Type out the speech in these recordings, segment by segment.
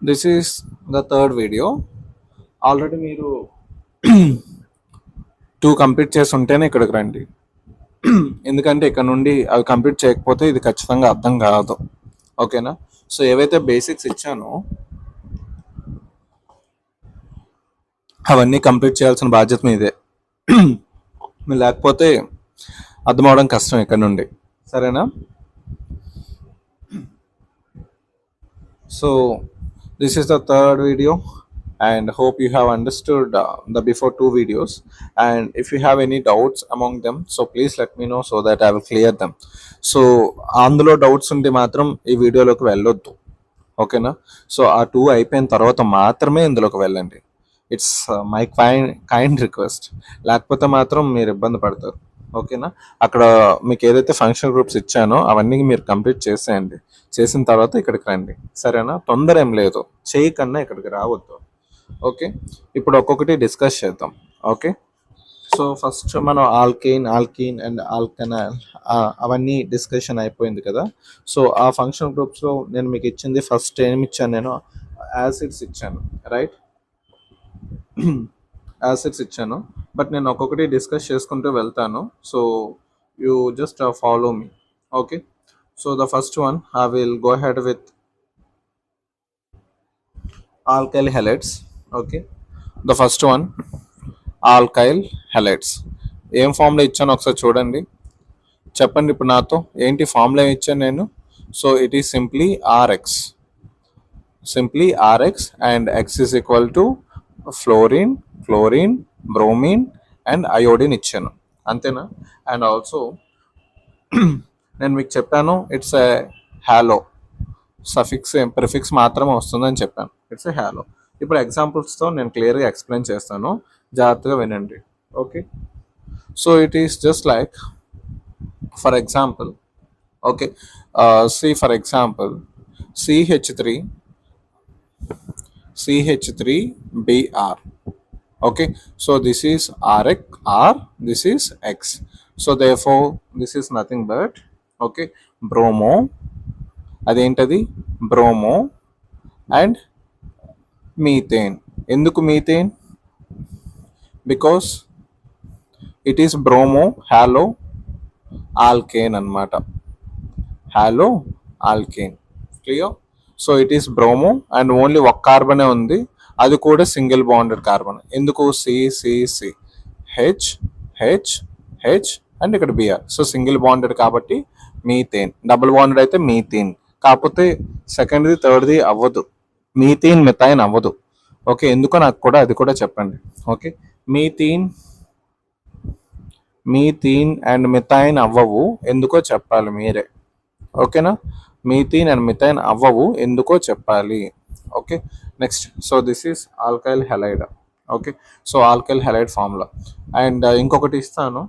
This is the third video. Already మీరు 2 complete చేసి ఉంటేనే ఇక్కడికి రండి. ఎందుకంటే ఇక్కడ నుండి అవి కంప్లీట్ చేయకపోతే ఇది ఖచ్చితంగా అర్థం కాదు. ఓకేనా? సో ఏవైతే బేసిక్స్ ఇచ్చానో అవన్నీ కంప్లీట్ చేయాల్సిన బాధ్యత మీదే. మీరు లేకపోతే అర్థం అవడం కష్టం ఇక్కడ నుండి. సరేనా? So this is the third video and hope you have understood the before 2 videos, and if you have any doubts among them, so please let me know so that I will clear them. So అందులో doubts ఉంటే మాత్రం ఈ వీడియోలోకి వెళ్ళొద్దు. ఓకేనా? So ఆ 2 అయిపోయిన తర్వాత మాత్రమే ఇందులోకి వెళ్ళండి. It's my kind request. లేకపోతే మాత్రం మీరు ఇబ్బంది పడతారు. ఓకేనా? అక్కడ మీకు ఏదైతే ఫంక్షన్ గ్రూప్స్ ఇచ్చానో అవన్నీ మీరు కంప్లీట్ చేసేయండి. చేసిన తర్వాత ఇక్కడికి రండి. సరేనా? తొందర ఏం లేదు, చేయకన్నా ఇక్కడికి రావద్దు. ఓకే, ఇప్పుడు ఒక్కొక్కటి డిస్కస్ చేద్దాం. ఓకే, సో ఫస్ట్ మనం ఆల్కీన్ అండ్ ఆల్కనాల్ అవన్నీ డిస్కషన్ అయిపోయింది కదా. సో ఆ ఫంక్షన్ గ్రూప్స్లో నేను మీకు ఇచ్చింది ఫస్ట్ ఏమి ఇచ్చాను, నేను యాసిడ్స్ ఇచ్చాను, రైట్? యాసిడ్స్ ఇచ్చాను, బట్ నేను ఒక్కొక్కటి డిస్కస్ చేసుకుంటూ వెళ్తాను. So you just follow me. Okay, so the first one I will go head with alkyl halides. Okay, the first one alkyl halides. ఏం ఫామ్లో ఇచ్చానో ఒకసారి చూడండి, చెప్పండి ఇప్పుడు నాతో. ఏంటి ఫామ్లో ఇచ్చాను నేను? So it is simply RX and X is equal to fluorine, chlorine, bromine and iodine ఇచ్చాను, అంతేనా? అండ్ ఆల్సో నేను మీకు చెప్పాను it's a hello, suffix prefix మాత్రమే వస్తుందని చెప్పాను. It's a hello. ఇప్పుడు ఎగ్జాంపుల్స్తో నేను క్లియర్గా ఎక్స్ప్లెయిన్ చేస్తాను, జాగ్రత్తగా వినండి. Okay, so it is just like, for example, okay, see for example CH3Br. Okay, so this is Rx, R, this is X, so therefore this is nothing but, okay, bromo, అదేంటది bromo and methane. ఎందుకు methane? Because it is bromo halo alkane అనమాట, halo alkane. Clear? So it is bromo and only ఒక కార్బనే ఉంది, అది కూడా single bonded carbon. ఎందుకు? C C C, H H H and ఇక్కడ బిఆర్. సో సింగిల్ బాండెడ్ కాబట్టి మీథేన్. డబుల్ బాండెడ్ అయితే మీథీన్. కాకపోతే సెకండ్ది థర్డ్ది అవ్వదు, మీథీన్ మిథైన్ అవ్వదు. ఓకే, ఎందుకో నాకు కూడా అది కూడా చెప్పండి. ఓకే, మీథీన్ అండ్ మిథైన్ అవ్వవు, ఎందుకో చెప్పాలి మీరే. ఓకేనా? మీథీన్ అండ్ మిథైన్ అవ్వవు, ఎందుకో చెప్పాలి. Okay, next, so this is alkyl halide. Okay, so alkyl halide formula. And ఇంకొకటి ఇస్తాను,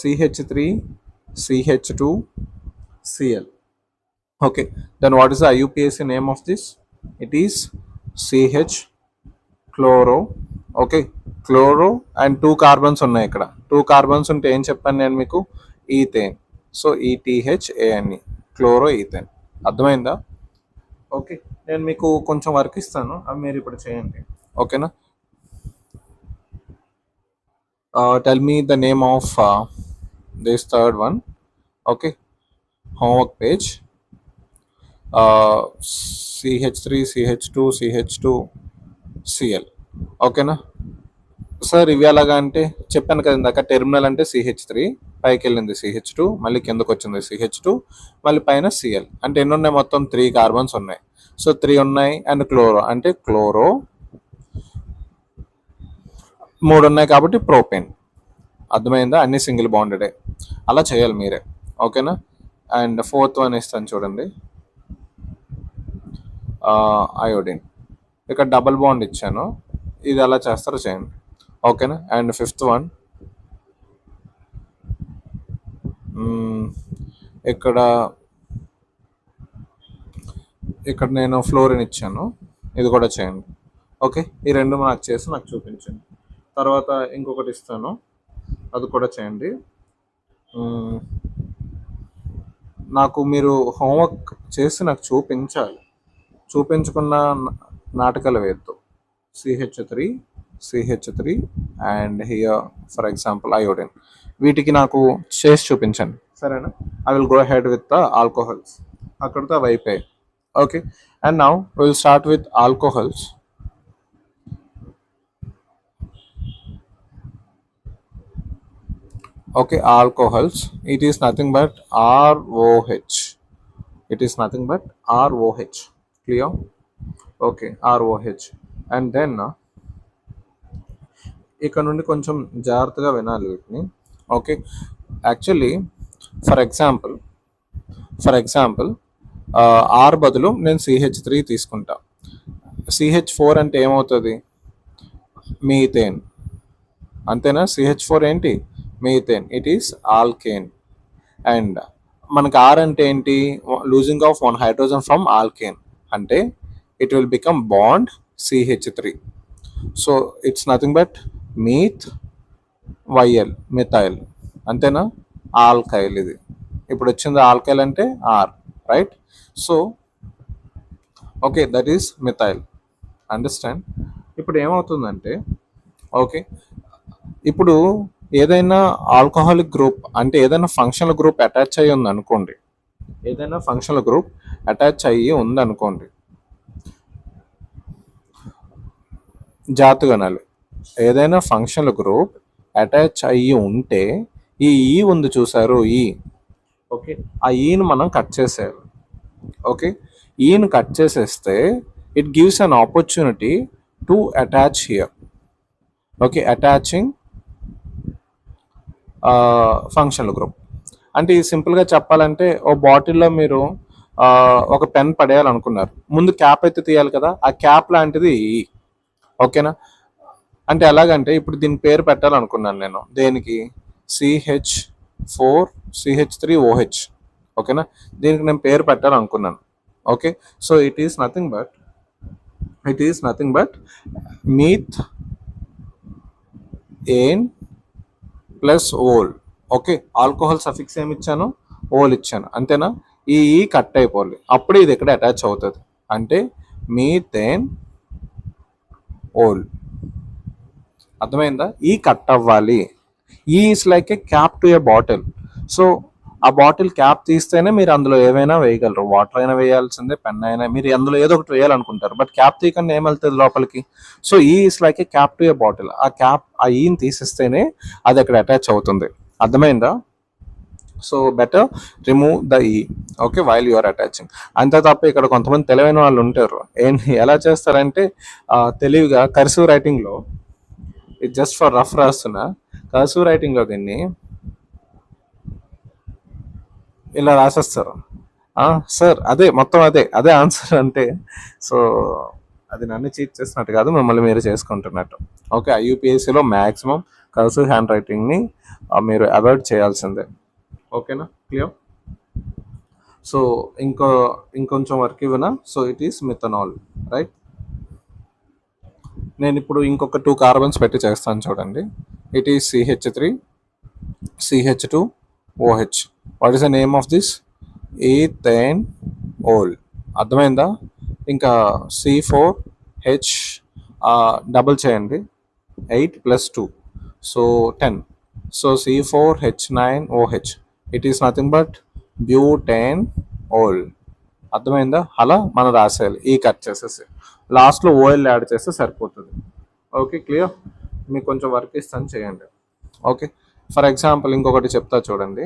CH3CH2Cl. okay, then what is the IUPAC name of this? It is CH chloro. Okay, chloro and 2 carbons ఉన్నాయి ఇక్కడ. 2 carbons ఉంటే ఏం చెప్పాను నేను మీకు? Ethane. So ETHANE, chloro ethane. అర్థమైందా? ఓకే, నేను మీకు కొంచెం వర్క్ ఇస్తాను, అవి మీరు ఇప్పుడు చేయండి. ఓకేనా? Tell me the name of this third one. Okay, homework page. CH3CH2CH2Cl. ఓకేనా సార్? ఇవి ఎలాగా అంటే చెప్పాను కదా ఇందాక, టెర్మినల్ అంటే CH3, పైకి వెళ్ళింది CH2, మళ్ళీ కిందకు వచ్చింది CH2, మళ్ళీ పైన Cl. అంటే ఎన్ని ఉన్నాయి? మొత్తం 3 కార్బన్స్ ఉన్నాయి. సో 3 ఉన్నాయి అండ్ క్లోరో అంటే క్లోరో, 3 ఉన్నాయి కాబట్టి ప్రోపేన్. అర్థమైందా? అన్ని సింగిల్ బాండెడే. అలా చేయాలి మీరే. ఓకేనా? అండ్ ఫోర్త్ వన్ ఇస్తాను చూడండి, అయోడిన్. ఇక్కడ డబల్ బాండ్ ఇచ్చాను, ఇది ఎలా చేస్తారో చేయండి. ఓకేనా? అండ్ ఫిఫ్త్ వన్, ఇక్కడ నేను ఫ్లోరిన్ ఇచ్చాను, ఇది కూడా చేయండి. ఓకే, ఈ రెండు నాకు చేసి నాకు చూపించండి. తర్వాత ఇంకొకటి ఇస్తాను, అది కూడా చేయండి. నాకు మీరు హోంవర్క్ చేసి నాకు చూపించాలి. చూపించుకున్న నాటకాలు వేద్దు. CH3 and here for example iodine. వీటికి నాకు చేసి చూపించండి, సరేనా? I will go head with the alcohols. అక్కడితో అవి అయిపోయాయి. Okay, and now will start with alcohols. Okay, alcohols, it is nothing but ROH. It is nothing but ROH. Clear? Okay, ROH. And then ఇక్కడ నుండి కొంచెం జాగ్రత్తగా వినాలి వీటిని. Okay, actually for example R బదులు నేను CH3 తీసుకుంటా. CH4 అంటే ఏమవుతుంది? మీథేన్. అంతేనా? CH4 ఏంటి? Methane. It is alkane. And మనకి ఆర్ అంటే ఏంటి? Losing of 1 hydrogen from alkane. అంటే it will become bond CH3. So it's nothing but methyl. అంతేనా? ఆల్కైల్. ఇది ఇప్పుడు వచ్చింది ఆల్కైల్ అంటే R, right? So okay, that is methyl. Understand? ఇప్పుడు ఏమవుతుందంటే, ఓకే, ఇప్పుడు ఏదైనా ఆల్కహాలిక్ గ్రూప్ అంటే ఏదైనా ఫంక్షనల్ గ్రూప్ అటాచ్ అయ్యి ఉంది అనుకోండి, జాగ్రత్తగా అనాలి. ఏదైనా ఫంక్షనల్ గ్రూప్ అటాచ్ అయ్యి ఉంటే ఈ ఉంది చూసారు, ఓకే, ఆ ఈను మనం కట్ చేసేయాలి. ఓకే, ఈను కట్ చేసేస్తే it gives an opportunity to attach here. Okay, attaching functional group. అంటే ఇది సింపుల్గా చెప్పాలంటే, ఓ బాటిల్లో మీరు ఒక పెన్ పడేయాలనుకున్నారు, ముందు క్యాప్ అయితే తీయాలి కదా, ఆ క్యాప్ లాంటిది. ఓకేనా? అంటే ఎలాగంటే ఇప్పుడు దీని పేరు పెట్టాలనుకున్నాను నేను. దేనికి? CH3OH. ఓకేనా? దీనికి నేను పేరు పెట్టాలనుకున్నాను. Okay, so it is nothing but meth ane plus ol. Okay, alcohol suffix ఏమి ఇచ్చాను? ఓల్ ఇచ్చాను. అంతేనా? ఈ కట్ అయిపోవాలి, అప్పుడే ఇది ఇక్కడ అటాచ్ అవుతుంది. అంటే మీథేన్ ఓల్. అర్థమైందా? ఈ కట్ అవ్వాలి. Is like a cap to a bottle. So ఆ బాటిల్ క్యాప్ తీస్తేనే మీరు అందులో ఏవైనా వేయగలరు. వాటర్ అయినా వేయాల్సిందే, పెన్ అయినా, మీరు అందులో ఏదో ఒకటి వేయాలనుకుంటారు. బట్ క్యాప్ తీయకుండా ఏమెళ్తుంది లోపలికి? So is like a cap to a bottle. ఆ ఈని తీసిస్తేనే అది అక్కడ అటాచ్ అవుతుంది. అర్థమైందా? So better remove the okay, while you are attaching. అంతే తప్ప ఇక్కడ కొంతమంది తెలివైన వాళ్ళు ఉంటారు. ఎలా చేస్తారంటే తెలివిగా కర్సివ్ రైటింగ్లో, ఇది జస్ట్ ఫర్ రఫ్ రాస్తున్నా, కర్సివ్ రైటింగ్లో దీన్ని ఇలా రాసేస్తారు. సార్ అదే మొత్తం అదే ఆన్సర్ అంటే. సో అది నన్ను చీట్ చేసినట్టు కాదు, మిమ్మల్ని మీరు చేసుకుంటున్నట్టు. ఓకే, IUPACలో మ్యాక్సిమం కర్సివ్ హ్యాండ్ రైటింగ్ని మీరు అవాయిడ్ చేయాల్సిందే. ఓకేనా? క్లియర్? సో ఇంకొంచెం వర్క్ ఇవ్వనా? So it is methanol, right? నేను ఇప్పుడు ఇంకొక 2 కార్బన్స్ పెట్టి చేస్తాను, చూడండి. It is CH3, CH2OH. What is the name of this? Ethanol. అర్థమైందా? ఇంకా C4H డబుల్ చేయండి, 8 + 2, so 10. So C4H9OH. It is nothing but butanol. అర్థమైందా? అలా మనం రాసేయాలి. కట్ చేసేసి లాస్ట్లో OL యాడ్ చేస్తే సరిపోతుంది. Okay, clear? మీకు కొంచెం వర్క్ ఇస్తాను, చేయండి. ఓకే, ఫర్ ఎగ్జాంపుల్ ఇంకొకటి చెప్తా చూడండి.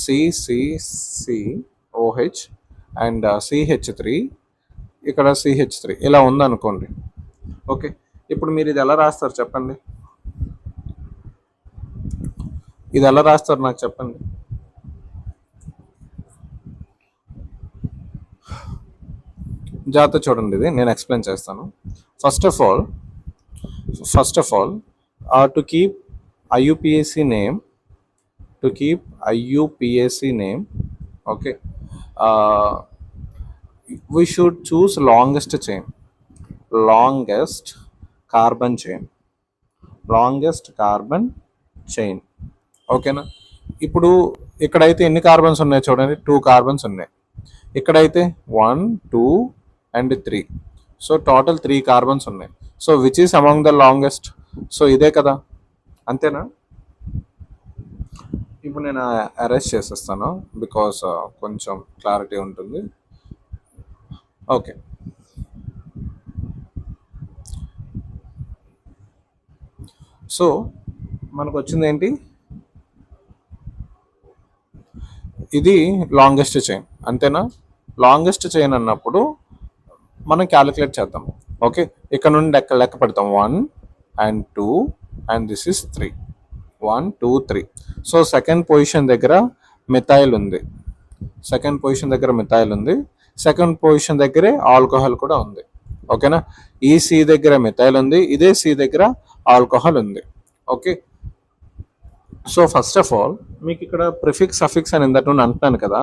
CCCOH అండ్ CH3, ఇక్కడ CH3 ఇలా ఉందనుకోండి. ఓకే, ఇప్పుడు మీరు ఇది ఎలా రాస్తారు చెప్పండి? ఇది ఎలా రాస్తారు నాకు చెప్పండి? జాగ్రత్త చూడండి, ఇది నేను ఎక్స్ప్లెయిన్ చేస్తాను. First of all to keep IUPAC name, okay, we should choose longest carbon chain. ఓకేనా? ఇప్పుడు ఇక్కడైతే ఎన్ని కార్బన్స్ ఉన్నాయి చూడండి? 2 కార్బన్స్ ఉన్నాయి. ఇక్కడైతే 1 2 అండ్ 3. సో టోటల్ 3 కార్బన్స్ ఉన్నాయి. So which is among the longest? So ఇదే కదా, అంతేనా? ఇప్పుడు నేను అరెస్ట్ చేసేస్తాను బికాస్ కొంచెం క్లారిటీ ఉంటుంది. ఓకే, సో మనకు వచ్చింది ఏంటి? ఇది లాంగెస్ట్ చైన్, అంతేనా? లాంగెస్ట్ చైన్ అన్నప్పుడు మనం క్యాలిక్యులేట్ చేద్దాం. ఓకే, ఇక్కడ నుండి లెక్క పెడతాం. 1 and 2 and this is 3. 1 2 3. So second position దగ్గర మిథైల్ ఉంది. సెకండ్ పొజిషన్ దగ్గరే ఆల్కహాల్ కూడా ఉంది. ఓకేనా? ఈ సి దగ్గర మిథైల్ ఉంది, ఇదే సి దగ్గర ఆల్కహాల్ ఉంది. Okay, so first of all మీకు ఇక్కడ ప్రిఫిక్స్ సఫిక్స్ అని ఇందట నుండి అంటున్నాను కదా.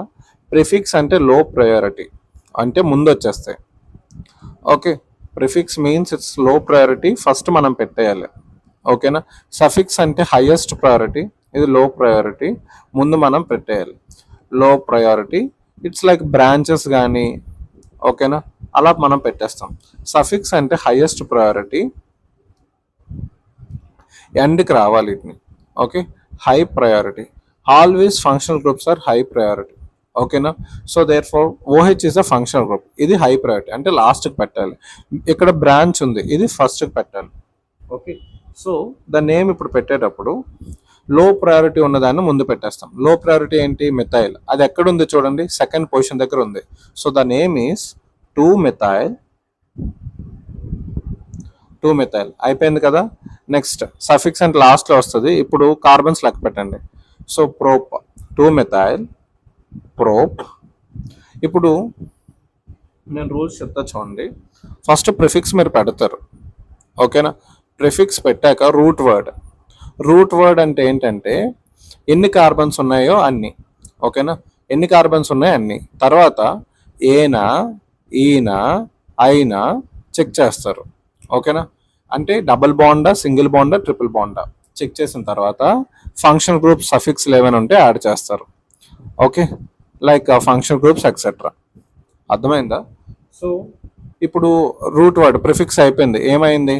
ప్రిఫిక్స్ అంటే లో ప్రయారిటీ, అంటే ముందు వచ్చేస్తాయి. Okay, prefix means it's low priority, first మనం పెట్టేయాలి. ఓకేనా? సఫిక్స్ అంటే హైయెస్ట్ ప్రయారిటీ, ఇది లో ప్రయారిటీ, ముందు మనం పెట్టేయాలి. Low priority it's like branches కానీ, ఓకేనా, అలా మనం పెట్టేస్తాం. సఫిక్స్ అంటే హైయెస్ట్ ప్రయారిటీ, ఎండ్కి రావాలి వీటిని. Okay, high priority. Always functional groups are high priority. ఓకేనా? So therefore OH is a functional group, ఇది హై ప్రయారిటీ అంటే లాస్ట్కి పెట్టాలి. ఇక్కడ బ్రాంచ్ ఉంది, ఇది ఫస్ట్కి పెట్టాలి. ఓకే, సో ద నేమ్ ఇప్పుడు పెట్టేటప్పుడు లో ప్రయారిటీ ఉన్నదాన్ని ముందు పెట్టేస్తాం. లో ప్రయారిటీ ఏంటి? మిథైల్. అది ఎక్కడ ఉంది చూడండి, సెకండ్ పొజిషన్ దగ్గర ఉంది. So the name is 2-methyl. 2-methyl అయిపోయింది కదా. నెక్స్ట్ సఫిక్స్ అంటే లాస్ట్లో వస్తుంది. ఇప్పుడు కార్బన్స్ లెక్క పెట్టండి. So prop, 2-methyl prop. ఇప్పుడు నేను రూల్స్ చెప్తా చూడండి. ఫస్ట్ ప్రిఫిక్స్ మీరు పెడతారు. ఓకేనా? ప్రిఫిక్స్ పెట్టాక రూట్ వర్డ్ అంటే ఏంటంటే ఎన్ని కార్బన్స్ ఉన్నాయో అన్ని. ఓకేనా? ఎన్ని కార్బన్స్ ఉన్నాయో అన్ని. తర్వాత ఏనా, ఈనా, ఐనా చెక్ చేస్తారు. ఓకేనా? అంటే డబుల్ బాండా, సింగిల్ బాండా, ట్రిపుల్ బాండా చెక్ చేసిన తర్వాత ఫంక్షన్ గ్రూప్ సఫిక్స్ ఏమైనా ఉంటే యాడ్ చేస్తారు. Okay, like function groups etcetera. అర్థమైందా? సో ఇప్పుడు రూట్ వర్డ్ ప్రిఫిక్స్ అయిపోయింది. ఏమైంది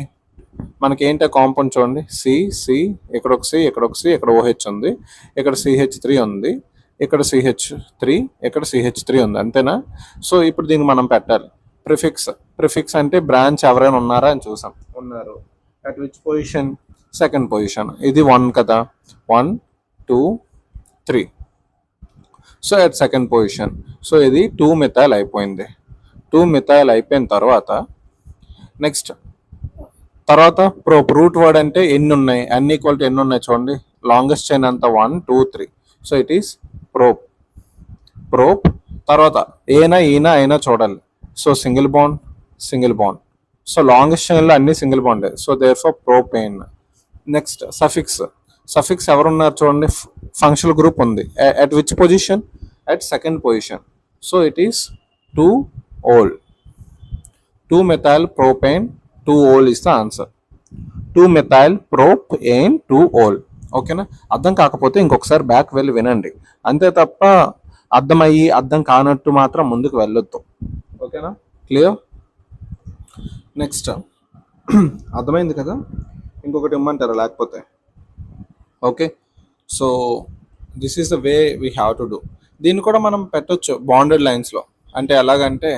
మనకి? ఏంటో కాంపౌండ్ చూడండి. సి, ఇక్కడ ఒక సి, ఇక్కడ ఒక సి, ఇక్కడ OH ఉంది, ఇక్కడ CH3 ఉంది, ఇక్కడ CH3, ఇక్కడ CH3 ఉంది. అంతేనా? సో ఇప్పుడు దీన్ని మనం పెట్టాలి ప్రిఫిక్స్ అంటే బ్రాంచ్ ఎవరైనా ఉన్నారా అని చూసాం. ఉన్నారు. At which position? Second position. ఇది 1 కదా, 1 2 3. So at second position. So ఇది 2-methyl అయిపోయింది. 2-methyl అయిపోయిన తర్వాత నెక్స్ట్ ప్రోప్. రూట్ వర్డ్ అంటే ఎన్ని ఉన్నాయి, అన్ని ఈక్వల్ టు ఎన్ని ఉన్నాయి చూడండి. లాంగెస్ట్ చైన్ అంతా 1 2 3. So it is prop. తర్వాత ఏనా, ఈనా, అయినా చూడాలి. So single bond. So longest చైన్లో అన్ని సింగిల్ బాండే. So therefore propane. Next suffix ఎవరున్నారు చూడండి. ఫంక్షనల్ గ్రూప్ ఉంది. At which position? At second position. So it is 2-ol. 2-methyl propane 2-ol is the answer. 2-methyl propane 2-ol. ఓకేనా? అర్థం కాకపోతే ఇంకొకసారి బ్యాక్ వెళ్ళి వినండి, అంతే తప్ప అర్థం కానట్టు మాత్రం ముందుకు వెళ్ళొద్దు. ఓకేనా? క్లియర్? నెక్స్ట్ అర్థమైంది కదా. ఇంకొకటి ఇమ్మంటారా లేకపోతే? Okay, so this is the way we have to do. దీన్ని కూడా మనం పెట్టొచ్చు బాండెడ్ లైన్స్లో. అంటే ఎలాగంటే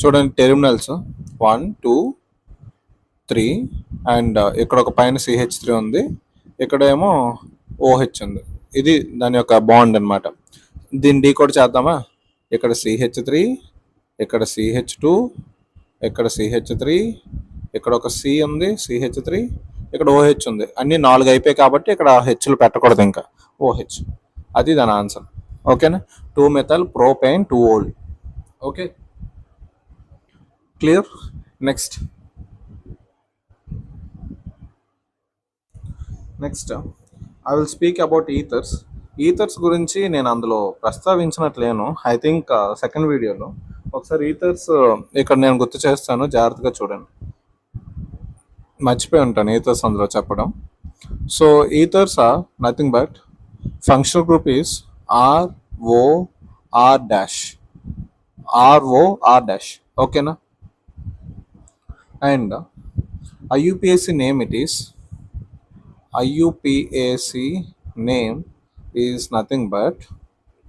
చూడండి, టెర్మినల్స్ 1 2 3 అండ్ ఇక్కడ ఒక పైన CH3 ఉంది, ఇక్కడేమో OH ఉంది. ఇది దాని యొక్క బాండ్ అనమాట. దీన్ని డీకోడ్ చేద్దామా? ఇక్కడ CH3, ఇక్కడ CH2, ఇక్కడ CH3, ఇక్కడ ఒక C ఉంది, CH3, ఇక్కడ OH ఉంది. అన్ని 4 అయిపోయాయి కాబట్టి ఇక్కడ హెచ్లు పెట్టకూడదు, ఇంకా OH. అది దాని ఆన్సర్. ఓకేనా? 2-methyl propane 2-ol. Okay, clear? Next I will speak about ఈథర్స్ గురించి నేను అందులో ప్రస్తావించినట్లేను. ఐ థింక్ సెకండ్ వీడియోలో ఒకసారి ఈథర్స్ ఇక్కడ నేను గుర్తు చేస్తాను, జాగ్రత్తగా చూడండి. మర్చిపోయి ఉంటాను ఈథర్స్ అందులో చెప్పడం. So ethers are nothing but functional group is ROR-. ROR dash. Okay, na? And IUPAC name it is. IUPAC name is nothing but,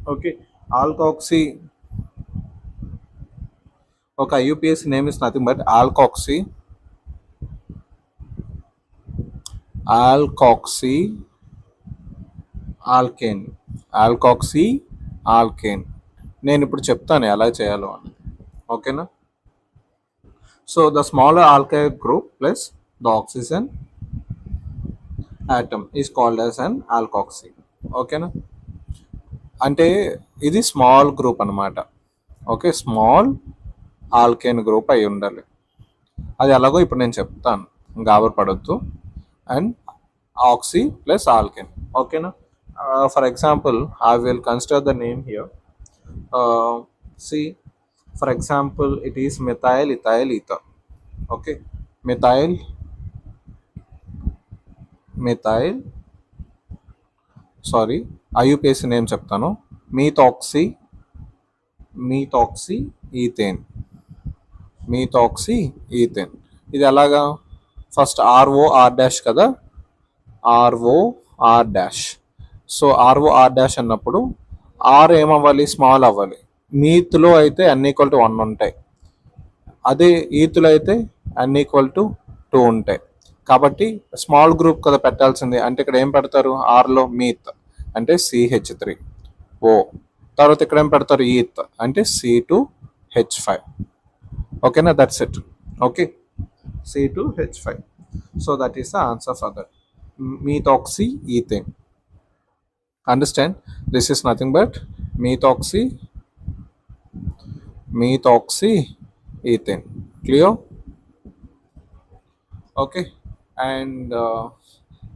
okay, alkoxy. Okay, IUPAC name is nothing but alkoxy alkane. Alkoxy alkane. నేను ఇప్పుడు చెప్తాను ఎలా చేయాలో అని. ఓకేనా? So the smaller alkyl group plus the oxygen atom is called as an alkoxy. ఓకేనా? అంటే ఇది స్మాల్ గ్రూప్ అనమాట. ఓకే, స్మాల్ ఆల్కేన్ గ్రూప్ అయి ఉండాలి. అది ఎలాగో ఇప్పుడు నేను చెప్తాను, గాబర్ పడొద్దు. And oxy plus alkane. ఓకేనా? For example I will consider the name here. See for example it is methyl ethyl ether. Okay, methyl sorry IUPAC name చెప్తాను. Methoxy ethane. ఇది ఎలాగా? ఫస్ట్ ROR డాష్ కదా, ROR dash. So ROR dash అన్నప్పుడు R ఏమవ్వాలి? Small అవ్వాలి. మీత్లో అయితే n=1 ఉంటాయి, అదే ఈత్లో అయితే n=2 ఉంటాయి. కాబట్టి స్మాల్ గ్రూప్ కదా పెట్టాల్సింది. అంటే ఇక్కడ ఏం పెడతారు? ఆర్లో మీత్ అంటే CH3O. తర్వాత ఇక్కడ ఏం పెడతారు? ఈత్ అంటే C2H5. ఓకేనా? That's it. Okay, C2H5. So that is the answer for that. Methoxy ethane. Understand? This is nothing but methoxy ethane. Clear? Okay, and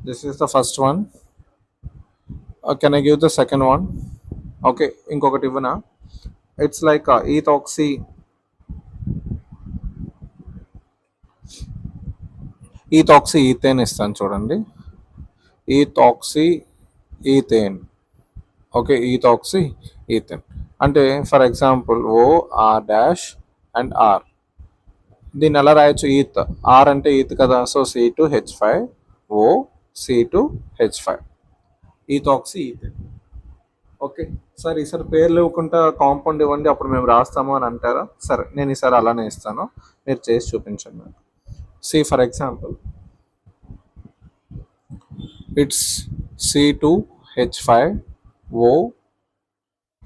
this is the first one. Can I give the second one? Okay, inkokati ivana. It's like ethoxy ethane istanu chudandi. Ethoxy ethane. Okay, ethoxy ethane అంటే for example OR dash and R. దీన్ని ఎలా రాయొచ్చు? Eth. R అంటే eth కదా, so C2H5O C2H5 ethoxy ethane. Okay sir, ఈసారి పేర్లు ఇవ్వకుండా compound ఇవ్వండి అప్పుడు మేము రాస్తాము అని అంటారా? సరే, నేను ఈసారి అలానే ఇస్తాను, మీరు చేసి చూపించండి. See for example it's C2H5O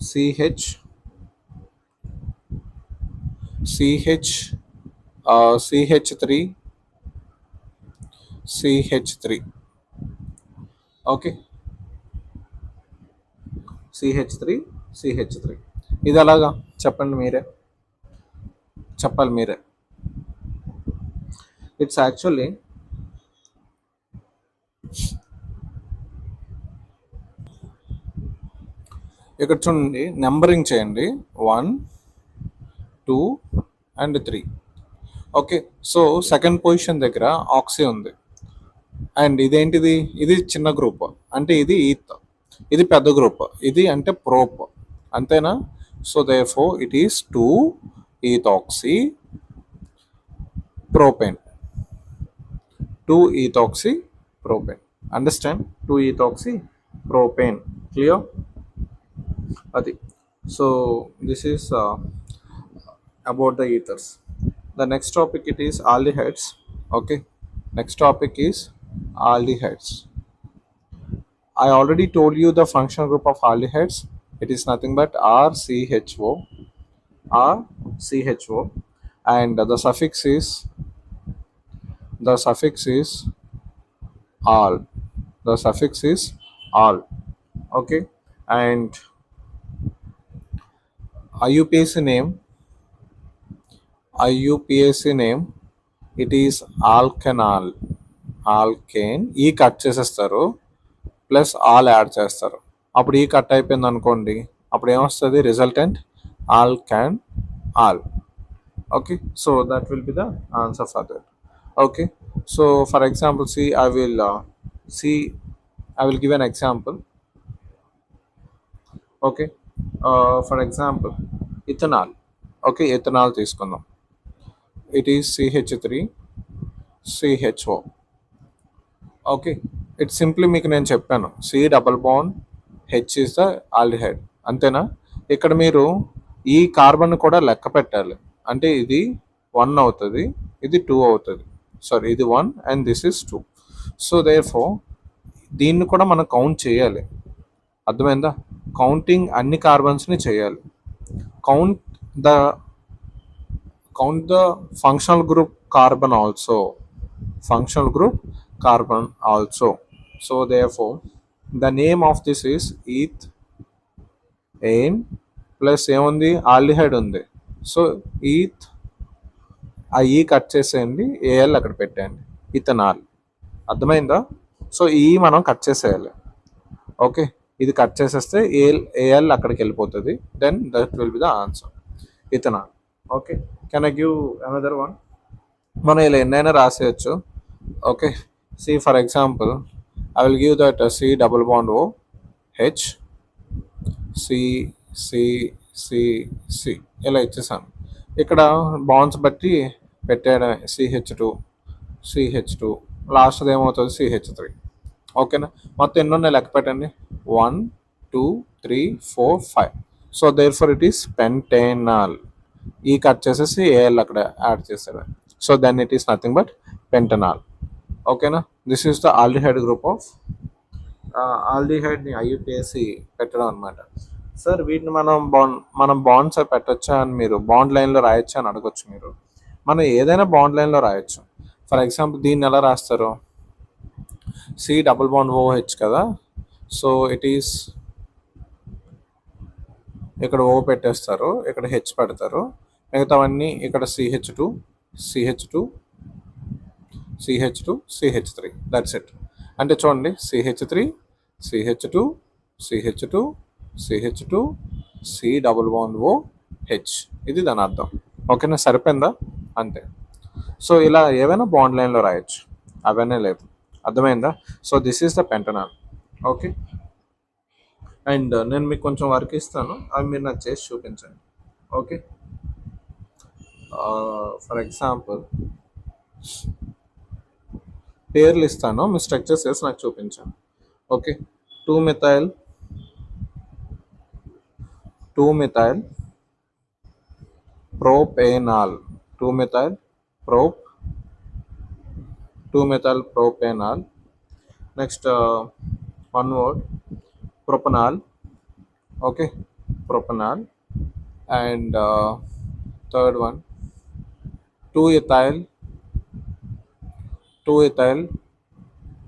CH3 okay, CH3 ఇది అలాగా చెప్పండి, చెప్పాలి మీరే. ఇట్స్ యాక్చువల్లీ ఇక్కడ చూడండి, నెంబరింగ్ చేయండి 1 2 and 3. Okay, so second position దగ్గర ఆక్సీ ఉంది. అండ్ ఇదేంటిది? ఇది చిన్న గ్రూప్ అంటే ఇది ఈత్, ఇది పెద్ద గ్రూప్, ఇది అంటే ప్రోప్. అంతేనా? So therefore it is 2 ethoxy propane. Understand? 2 ethoxy propane. Clear? Adi. So this is about the ethers. The next topic it is aldehydes. Okay, next topic is aldehydes. I already told you the functional group of aldehydes. It is nothing but RCHO, and the suffix is al. Okay, and IUPAC name it is alkane. ఈ cut చేసేస్తారు, plus al add చేస్తారు. అప్పుడు ఈ cut అయిపోయింది అనుకోండి, అప్పుడు ఏమొస్తుంది? Resultant alkanal. Okay, so that will be the answer for that. Okay, so for example I will give an example. Okay, for example ethanol. Okay, ethanal తీసుకుందాం. It is CH3CHO. Okay, it simply మీకు నేను చెప్పాను C double bond H is the aldehyde, అంతేనా? ఇక్కడ మీరు ఈ carbon కూడా లెక్క పెట్టాలి. అంటే ఇది 1 అవుతుంది, ఇది 2 అవుతుంది. సారీ, ఇది 1 and this is 2. So therefore దీన్ని కూడా మనం కౌంట్ చేయాలి. అర్థమైందా? కౌంటింగ్ అన్ని కార్బన్స్ని చేయాలి. Count the functional group carbon also. Functional group carbon also. So therefore the name of this is ethane plus ఏముంది, ఆల్డిహైడ్ ఉంది. సో ఆ ఈ కట్ చేసేయండి, ఏఎల్ అక్కడ పెట్టండి, ఇథనాల్. అర్థమైందా? సో ఈ మనం కట్ చేసేయాలి. ఓకే, ఇది కట్ చేసేస్తే ఏఎల్ అక్కడికి వెళ్ళిపోతుంది. Then that will be the answer, ethanal. Okay, can I give another one? మనం ఇలా ఎన్నైనా రాసేయచ్చు. Okay, see for example I will give that C double bond O H C C C C ఇలా ఇచ్చేసాను. ఇక్కడ bonds బట్టి పెట్టాడు CH2 last ఏమవుతుంది CH3. ఓకేనా? మొత్తం ఎన్ని ఉన్నాయి లెక్క పెట్టండి, 1 2 3 4 5. So therefore it is pentanal. ఈ కట్ చేసేసి ఏఎల్ అక్కడ యాడ్ చేశాడు. So then it is nothing but pentanal. ఓకేనా? This is the aldehyde group of ఆల్డిహైడ్ని IUPAC పెట్టడం అనమాట. సార్ వీటిని మనం బాండ్స్ పెట్టచ్చా అని, మీరు బాండ్ లైన్లో రాయొచ్చా అని అడగొచ్చు మీరు. మనం ఏదైనా బాండ్ లైన్లో రాయొచ్చు. ఫర్ ఎగ్జాంపుల్ దీన్ని ఎలా రాస్తారు, C డబుల్ బాండ్ OH కదా. సో ఇట్ ఈస్ ఇక్కడ O పెట్టేస్తారు, ఇక్కడ H పెడతారు, మిగతావన్నీ ఇక్కడ CH2 CH2 CH2 CH3. That's it. అంటే చూడండి, CH3 CH2 CH2 CH2 C double bond OH, ఇది దాని అర్థం. ఓకేనా? సరిపోయిందా? అంతే. సో ఇలా ఏవైనా బాండ్ లైన్లో రాయొచ్చు, అవన్నీ లేదు. అర్థమైందా? So this is the pentanal. Okay, and నేను మీకు కొంచెం వర్క్ ఇస్తాను, అవి మీరు నాకు చేసి చూపించండి. ఓకే, ఫర్ ఎగ్జాంపుల్ పేర్లు ఇస్తాను, మీ స్ట్రక్చర్స్ వేసి నాకు చూపించాను. Okay, 2 methyl propanol, 2 methyl propanol. Next one word, propanol. Okay, propanol. And third one, 2-ethyl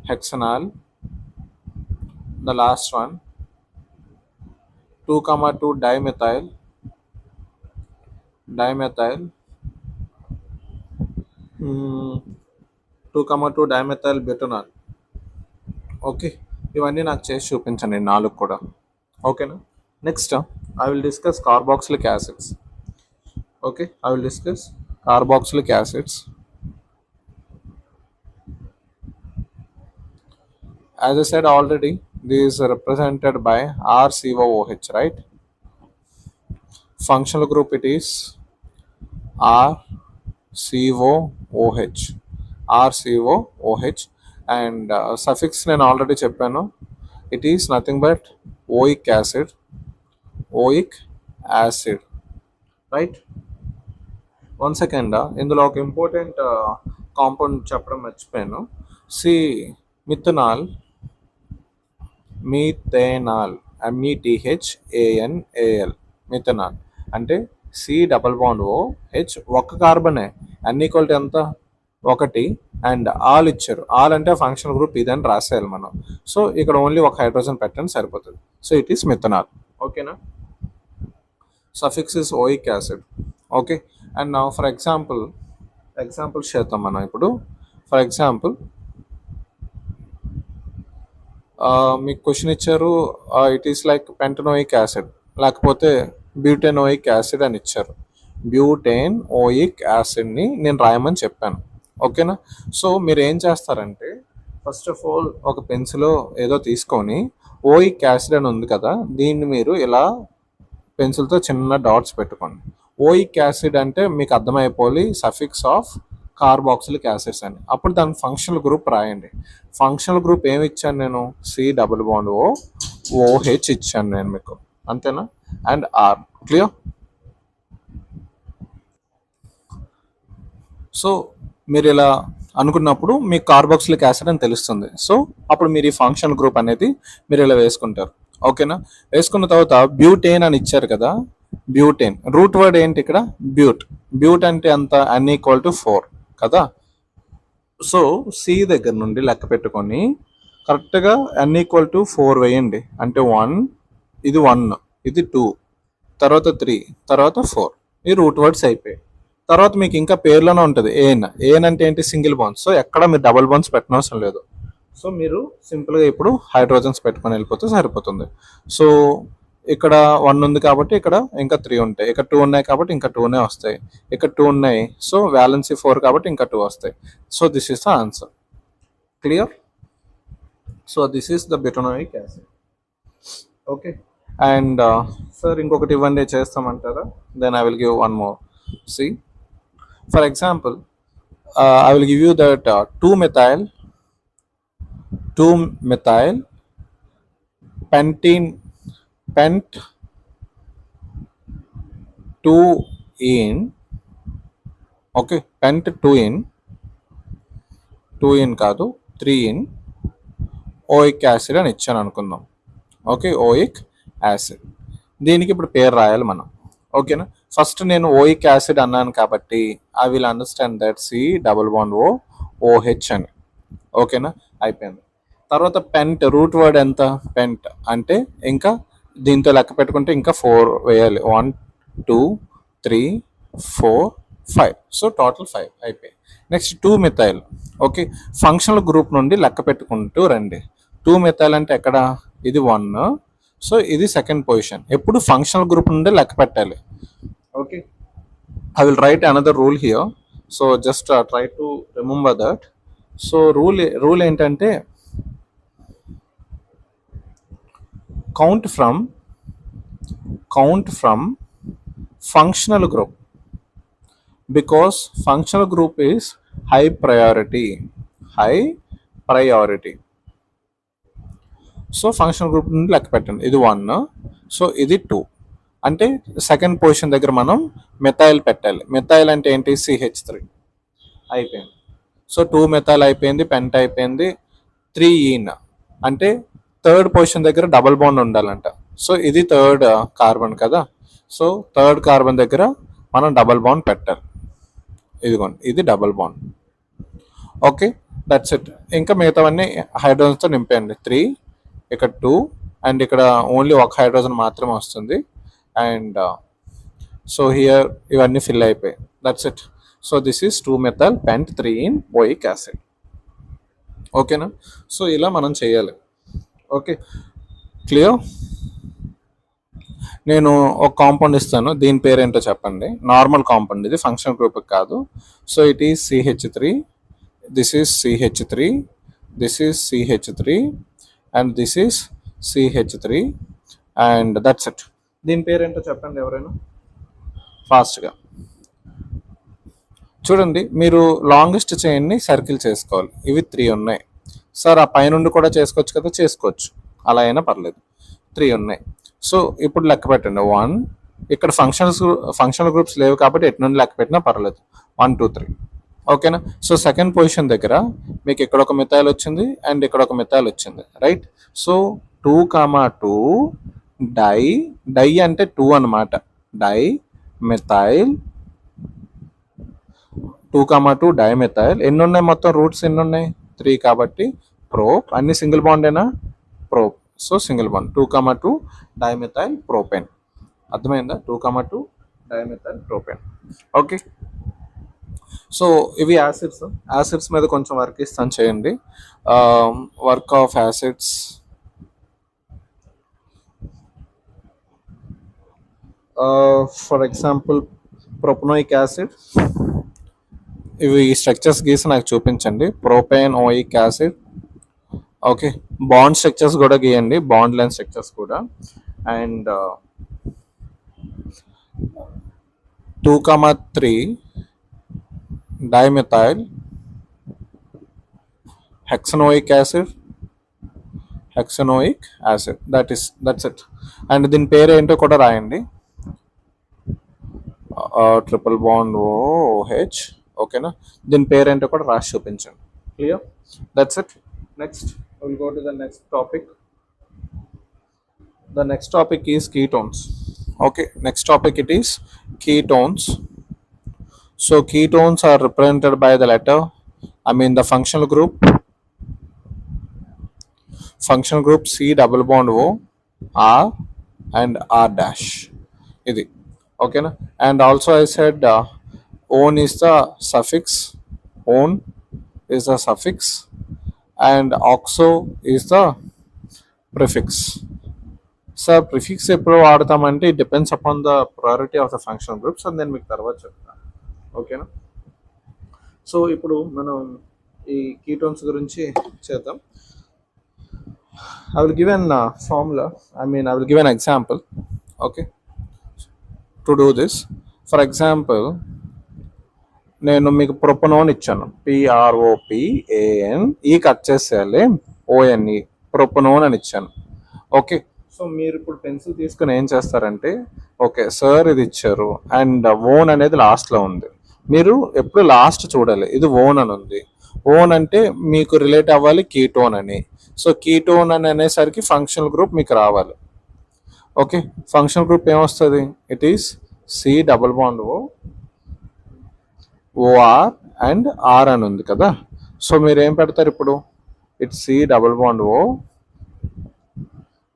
hexanol. The last one, 2,2 dimethyl 2,2 dimethyl butanol. Okay, ఇవన్నీ నాకు చేసి చూపించండి, 4 కూడా. ఓకేనా? Next I will discuss carboxylic acids. Okay, I will discuss carboxylic acids. As I said already, these are represented by RCOOH, right? Functional group it is RCOOH. And suffix నేను already చెప్పాను, it is nothing but oic acid, right? One second, ఇందులో ఒక important compound చెప్పడం మర్చిపోయాను. Methanol METHANAL, methanol అంటే C double bond OH, ఒక్క కార్బనే, అన్ని equal ఎంత, 1. అండ్ ఆల్ ఇచ్చారు, ఆల్ అంటే ఫంక్షనల్ గ్రూప్ ఇదని రాసేయాలి మనం. సో ఇక్కడ ఓన్లీ ఒక హైడ్రోజన్ పెట్టండి సరిపోతుంది. So it is methanol. ఓకేనా? Suffix is oic acid. Okay, and నా ఫర్ ఎగ్జాంపుల్ చేద్దాం మనం ఇప్పుడు. ఫర్ ఎగ్జాంపుల్ మీకు క్వశ్చన్ ఇచ్చారు, it is like pentanoic acid లేకపోతే బ్యూటెనోయిక్ యాసిడ్ అని ఇచ్చారు. బ్యూటెనోయిక్ యాసిడ్ని నేను రాయమని చెప్పాను. ఓకేనా? సో మీరు ఏం చేస్తారంటే, ఫస్ట్ ఆఫ్ ఆల్ ఒక పెన్సిల్ ఏదో తీసుకొని ఓయిక్ యాసిడ్ అని ఉంది కదా, దీన్ని మీరు ఇలా పెన్సిల్తో చిన్న డాట్స్ పెట్టుకోండి. ఓయిక్ యాసిడ్ అంటే మీకు అర్థమైపోయి సఫిక్స్ ఆఫ్ కార్బాక్సిలిక్ యాసిడ్స్ అని. అప్పుడు దాని ఫంక్షనల్ గ్రూప్ రాయండి. ఫంక్షనల్ గ్రూప్ ఏమి ఇచ్చాను నేను? సి డబుల్ బాండ్ ఓహెచ్ ఇచ్చాను నేను మీకు, అంతేనా? And are. క్లియర్? సో మీరు ఇలా అనుకున్నప్పుడు మీకు కార్బాక్సిలిక్ యాసిడ్ అని తెలుస్తుంది. సో అప్పుడు మీరు ఈ ఫంక్షనల్ గ్రూప్ అనేది మీరు ఇలా వేసుకుంటారు. ఓకేనా? వేసుకున్న తర్వాత బ్యూటేన్ అని ఇచ్చారు కదా, బ్యూటేన్ రూట్ వర్డ్ ఏంటి ఇక్కడ? బ్యూట్. బ్యూట్ అంటే అంత N=4 కదా. సో సి దగ్గర నుండి లెక్క పెట్టుకొని కరెక్ట్గా N=4 వేయండి. అంటే 1, ఇది 1, ఇది 2, తర్వాత 3, తర్వాత 4. ఈ రూట్ వర్డ్స్ అయిపోయాయి. తర్వాత మీకు ఇంకా పేర్లోనే ఉంటుంది ఏఎన్. ఏఎన్ అంటే ఏంటి? Single bonds. సో ఎక్కడ మీరు డబుల్ బాండ్స్ పెట్టనవసరం లేదు. సో మీరు సింపుల్గా ఇప్పుడు హైడ్రోజన్స్ పెట్టుకొని వెళ్ళిపోతే సరిపోతుంది. సో ఇక్కడ 1 ఉంది కాబట్టి ఇక్కడ ఇంకా 3 ఉంటాయి. ఇక్కడ 2 ఉన్నాయి కాబట్టి ఇంకా 2నే వస్తాయి. ఇక్కడ 2 ఉన్నాయి, సో వ్యాలెన్సీ 4 కాబట్టి ఇంకా 2 వస్తాయి. So this is the answer. Clear? So this is the butanoic acid. Okay. And sir ఇంకొకటి ఇవ్వండి చేస్తామంటారా? Then I will give one more. See for example I will give you that 2-methyl pentene pent 2-in. Okay, pent 2-in కాదు 3-in oic acid అని ఇచ్చాను అనుకుందాం. Okay, oic acid. దీనికి ఇప్పుడు పేరు రాయాలి మనం. ఓకేనా? ఫస్ట్ నేను ఓయిక్ యాసిడ్ అన్నాను కాబట్టి I will understand that C double bond OH అని. ఓకేనా? అయిపోయింది. తర్వాత పెంట్ రూట్ వర్డ్ ఎంత? పెంట్ అంటే ఇంకా దీంతో లెక్క పెట్టుకుంటే ఇంకా 4 వేయాలి. 1, 2, 3, 4, 5. సో టోటల్ 5 అయిపోయాయి. Next 2-methyl. Okay, functional group నుండి లెక్క పెట్టుకుంటూ రండి. 2-methyl అంటే ఎక్కడ? ఇది 1, సో ఇది సెకండ్ పొజిషన్. ఎప్పుడు ఫంక్షనల్ గ్రూప్ నుండి లెక్క పెట్టాలి. Okay, I will write another rule here. So just try to remember that. So rule ఏంటంటే count from functional group, because functional group is high priority. సో ఫంక్షనల్ గ్రూప్ నుండి లెక్క పెట్టండి. ఇది 1, సో ఇది 2. అంటే సెకండ్ పొజిషన్ దగ్గర మనం మెథైల్ పెట్టాలి. మెథైల్ అంటే ఏంటి? CH3 అయిపోయింది. సో 2-methyl అయిపోయింది, పెంట్ అయిపోయింది. 3-ene అంటే థర్డ్ పొజిషన్ దగ్గర డబల్ బాండ్ ఉండాలంట. సో ఇది థర్డ్ కార్బన్ కదా. సో థర్డ్ కార్బన్ దగ్గర మనం డబల్ బాండ్ పెట్టాలి. ఇదిగోండి, ఇది double bond. Okay, that's it. ఇంకా మిగతావన్నీ హైడ్రోజన్స్తో నింపేయండి. 3, ఇక్కడ 2, అండ్ ఇక్కడ ఓన్లీ ఒక హైడ్రోజన్ మాత్రమే వస్తుంది. అండ్ సో హియర్ ఇవన్నీ ఫిల్ అయిపోయాయి. That's it. So this is 2-methyl pent 3-in oic acid. ఓకేనా? సో ఇలా మనం చేయాలి. Okay, clear? నేను ఒక కాంపౌండ్ ఇస్తాను, దీని పేరు ఏంటో చెప్పండి. నార్మల్ కాంపౌండ్, ఇది ఫంక్షనల్ గ్రూప్ కాదు. So it is CH3, this is CH3, this is CH3, and this is CH3, and that's it. దీని పేరు ఏంటో చెప్పండి ఎవరైనా ఫాస్ట్గా. చూడండి, మీరు లాంగెస్ట్ చైన్ని సర్కిల్ చేసుకోవాలి. ఇవి 3 ఉన్నాయి సార్. ఆ పైనుండి కూడా చేసుకోవచ్చు కదా. చేసుకోవచ్చు, అలా అయినా పర్లేదు. 3 ఉన్నాయి. సో ఇప్పుడు లెక్క పెట్టండి. 1, ఇక్కడ ఫంక్షనల్ గ్రూప్స్ లేవు కాబట్టి ఎటు నుండి లెక్క పెట్టినా పర్లేదు. 1, 2, 3. ఓకేనా? సో సెకండ్ పొజిషన్ దగ్గర మీకు ఇక్కడ ఒక మిథైల్ వచ్చింది అండ్ ఇక్కడ ఒక మిథైల్ వచ్చింది, రైట్? సో 2, 2 డై అంటే 2 అనమాట. Di methyl 2, 2 dimethyl. ఎన్ని ఉన్నాయి మొత్తం? రూట్స్ ఎన్ని ఉన్నాయి? 3 కాబట్టి ప్రోప్. అన్ని సింగిల్ బాండేనా? Prop. So single bond. 2, 2 dimethyl propane. అర్థమైందా? 2, 2 డైమెథైల్ ప్రోపెన్. ఓకే, సో ఇవి యాసిడ్స్ మీద కొంచెం వర్క్ ఇస్తాను, చేయండి. Work of acids. For example propanoic acid. ఇవి స్ట్రక్చర్స్ గీసి నాకు చూపించండి. Propane oic acid. Okay, bond structures కూడా గీయండి, బాండ్ లైన్ స్ట్రక్చర్స్ కూడా. And 2,3 dimethyl hexanoic acid. That's it. And దీని పేరు ఏంటో కూడా రాయండి. Triple bond OH. ఓకేనా, దీని పేరు ఏంటో కూడా రాసి చూపించండి. Clear? That's it. Next will go to the next topic. The next topic is ketones. Okay, next topic it is ketones. So ketones are represented by the letter, the functional group C double bond O R and R dash. Idi. Okay na? And also I said on is the suffix, on is the suffix, and oxo is the prefix. Sir prefix ఎప్పుడు వాడతామంటే it depends upon the priority of the functional groups అని నేను మీకు తర్వాత చెప్తాను. ఓకేనా? So ఇప్పుడు మనం ఈ కీటోన్స్ గురించి చేద్దాం. I will give an formula. I will give an example. Okay, to do this, for example, నేను మీకు ప్రొపనోన్ ఇచ్చాను, PROPAN, ఈ కట్ చేసేయాలి ONE, ప్రొపనోన్ అని ఇచ్చాను. ఓకే, సో మీరు ఇప్పుడు పెన్సిల్ తీసుకుని ఏం చేస్తారంటే, ఓకే సార్ ఇది ఇచ్చారు అండ్ ఓన్ అనేది లాస్ట్లో ఉంది, మీరు ఎప్పుడు లాస్ట్ చూడాలి. ఇది ఓన్ అని ఉంది, ఓన్ అంటే మీకు రిలేట్ అవ్వాలి కీటోన్ అని. సో కీటోన్ అని అనేసరికి ఫంక్షనల్ గ్రూప్ మీకు రావాలి. ఓకే, ఫంక్షనల్ గ్రూప్ ఏమొస్తుంది? It is C double bond OR and R అని ఉంది కదా. సో మీరు ఏం పెడతారు ఇప్పుడు? It's C double bond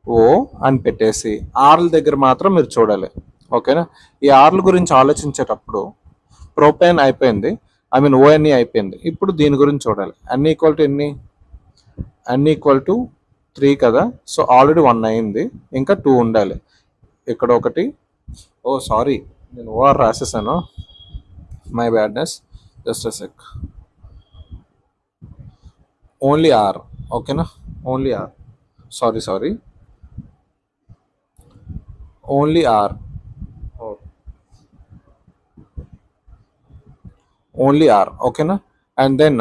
O అని పెట్టేసి ఆర్ల దగ్గర మాత్రం మీరు చూడాలి. ఓకేనా? ఈ ఆర్ల గురించి ఆలోచించేటప్పుడు ప్రోపేన్ అయిపోయింది, ONE అయిపోయింది. ఇప్పుడు దీని గురించి చూడాలి. అన్ని ఈక్వల్ టు ఎన్ని? అన్ని ఈక్వల్ టు 3 కదా. సో ఆల్రెడీ 1 అయింది, ఇంకా 2 ఉండాలి. ఇక్కడ ఒకటి, ఓ సారీ నేను ఓఆర్ రాసేసాను, my badness, just a sec. Only R. ఓకేనా? Only R, sorry, only R, only R. ఓకేనా? And then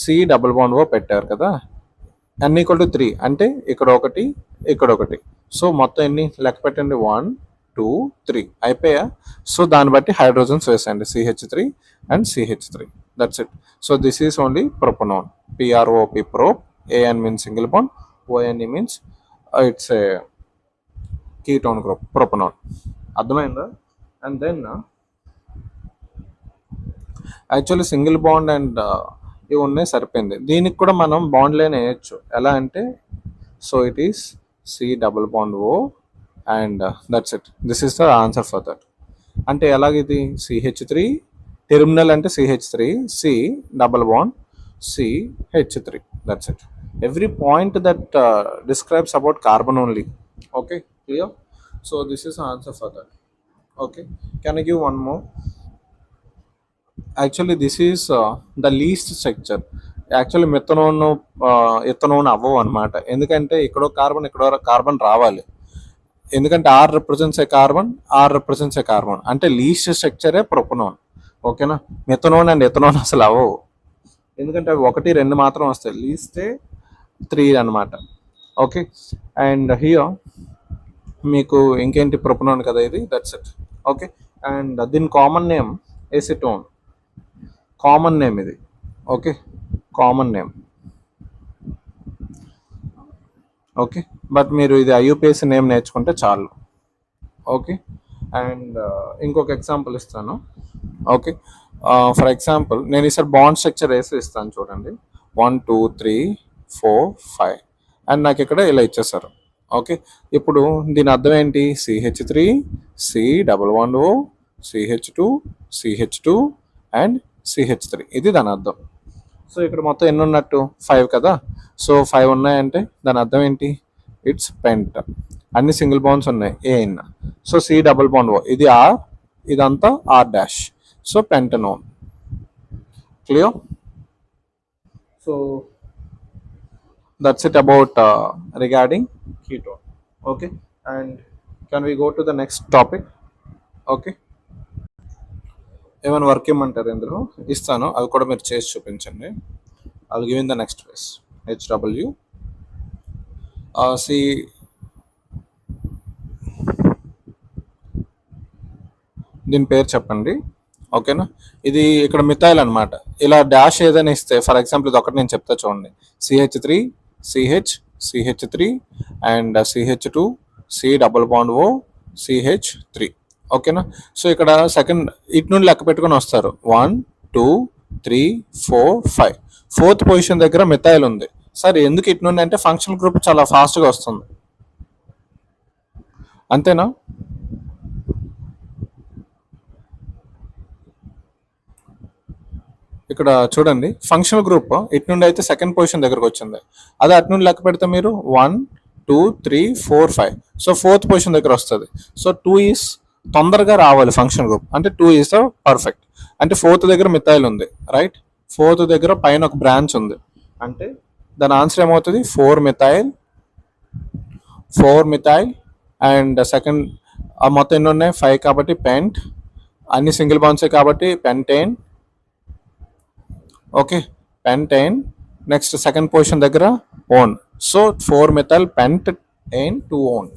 C double bond O పెట్టారు కదా, అన్ని ఈక్వల్ టు 3 అంటే ఇక్కడ ఒకటి, ఇక్కడ ఒకటి. సో మొత్తం ఎన్ని లెక్క పెట్టండి? 1 2 3 అయిపోయా. సో దాన్ని బట్టి హైడ్రోజన్స్ వేసండి, CH3 and CH3. That's it. So this is only propanone. PROP prop, AN means single bond, ONE means it's a ketone group, propanone. అర్థమైందా? And then actually single bond and ఇవి ఉన్నాయి, సరిపోయింది. దీనికి కూడా మనం బాండ్ లైన్ వేయచ్చు. ఎలా అంటే, so it is C double bond O and that's it. This is the answer for that. అంటే ఎలాగిది? CH3 టెర్మినల్ అంటే CH3, C double bond CH3. That's it. Every point that describes about carbon only. Okay, clear? So this is answer for that. Okay, can I give one more? Actually this is the least structure. Actually methanone ethanone అవ్వవు అనమాట. ఎందుకంటే ఇక్కడో carbon రావాలి. ఎందుకంటే are represents a carbon, R represents a carbon, అంటే least స్ట్రక్చరే propanone. ఓకేనా? Methanone and ఎథనోన్ అసలు అవ్వవు, ఎందుకంటే అవి 1 2 మాత్రం వస్తాయి, లీస్టే 3 అనమాట. ఓకే, అండ్ హియర్ మీకు ఇంకేంటి? ప్రొపనోన్ కదా ఇది. That's it. ఓకే, అండ్ దీని common name acetone. Common name ఇది. Okay, common name. Okay, but మీరు ఇది IUPAC నేమ్ నేర్చుకుంటే చాలు. ఓకే, అండ్ ఇంకొక ఎగ్జాంపుల్ ఇస్తాను. ఓకే, ఫర్ ఎగ్జాంపుల్ నేను ఈసారి బాండ్ స్ట్రక్చర్ వేసి ఇస్తాను, చూడండి. 1 2 3 4 5 అండ్ నాకు ఇక్కడ ఇలా ఇచ్చేసారు. ఓకే, ఇప్పుడు దీని అర్థం ఏంటి? CH3 C double bond O CH2 and CH3, ఇది దాని అర్థం. సో ఇక్కడ మొత్తం ఎన్ని ఉన్నట్టు? 5 కదా. సో 5 ఉన్నాయంటే దాని అర్థం ఏంటి? It's pent. అన్ని సింగిల్ బాండ్స్ ఉన్నాయి, AN. So C double bond O, ఇది ఆర్, ఇదంతా R dash. So pentanone. Clear? So that's it about regarding ketone. Okay, and can we go to the next topic? Okay, ఏమైనా work ఇమ్మంటారు ఇందులో, ఇస్తాను, అవి కూడా మీరు చేసి చూపించండి. I will give in the next phase. HW C, దీని పేరు చెప్పండి. ఓకేనా, ఇది ఇక్కడ మిథైల్ అనమాట. ఇలా డాష్ ఏదైనా ఇస్తే, ఫర్ ఎగ్జాంపుల్ ఇది ఒకటి నేను చెప్తా చూడండి, CH3 CH3 and CH2 C++O CH3. ఓకేనా, సో ఇక్కడ సెకండ్ ఇటు నుండి లెక్క పెట్టుకొని వస్తారు. 1 2 3 4 5. ఫోర్త్ పొజిషన్ దగ్గర మిథైల్ ఉంది. సార్ ఎందుకు ఇటు నుండి అంటే ఫంక్షనల్ గ్రూప్ చాలా ఫాస్ట్గా వస్తుంది, అంతేనా? ఇక్కడ చూడండి, ఫంక్షనల్ గ్రూప్ ఇటు నుండి అయితే సెకండ్ పొజిషన్ దగ్గరకు వచ్చింది. అదే అటు నుండి లెక్క పెడితే మీరు 1 2 3 4 5. సో ఫోర్త్ పొజిషన్ దగ్గర వస్తుంది. సో 2 ఈస్ తొందరగా రావాలి ఫంక్షన్ గ్రూప్, అంటే 2 ఈస్ పర్ఫెక్ట్. అంటే ఫోర్త్ దగ్గర మిథైల్ ఉంది, రైట్? ఫోర్త్ దగ్గర పైన ఒక బ్రాంచ్ ఉంది, అంటే దాని ఆన్సర్ ఏమవుతుంది? 4 మిథైల్ అండ్ సెకండ్ మొత్తం ఎన్ని ఉన్నాయి? 5 కాబట్టి పెంట్, అన్ని సింగిల్ బాండ్సే కాబట్టి pentane. Okay, pentane. Next second position దగ్గర one. So 4 methyl pentane 2 one.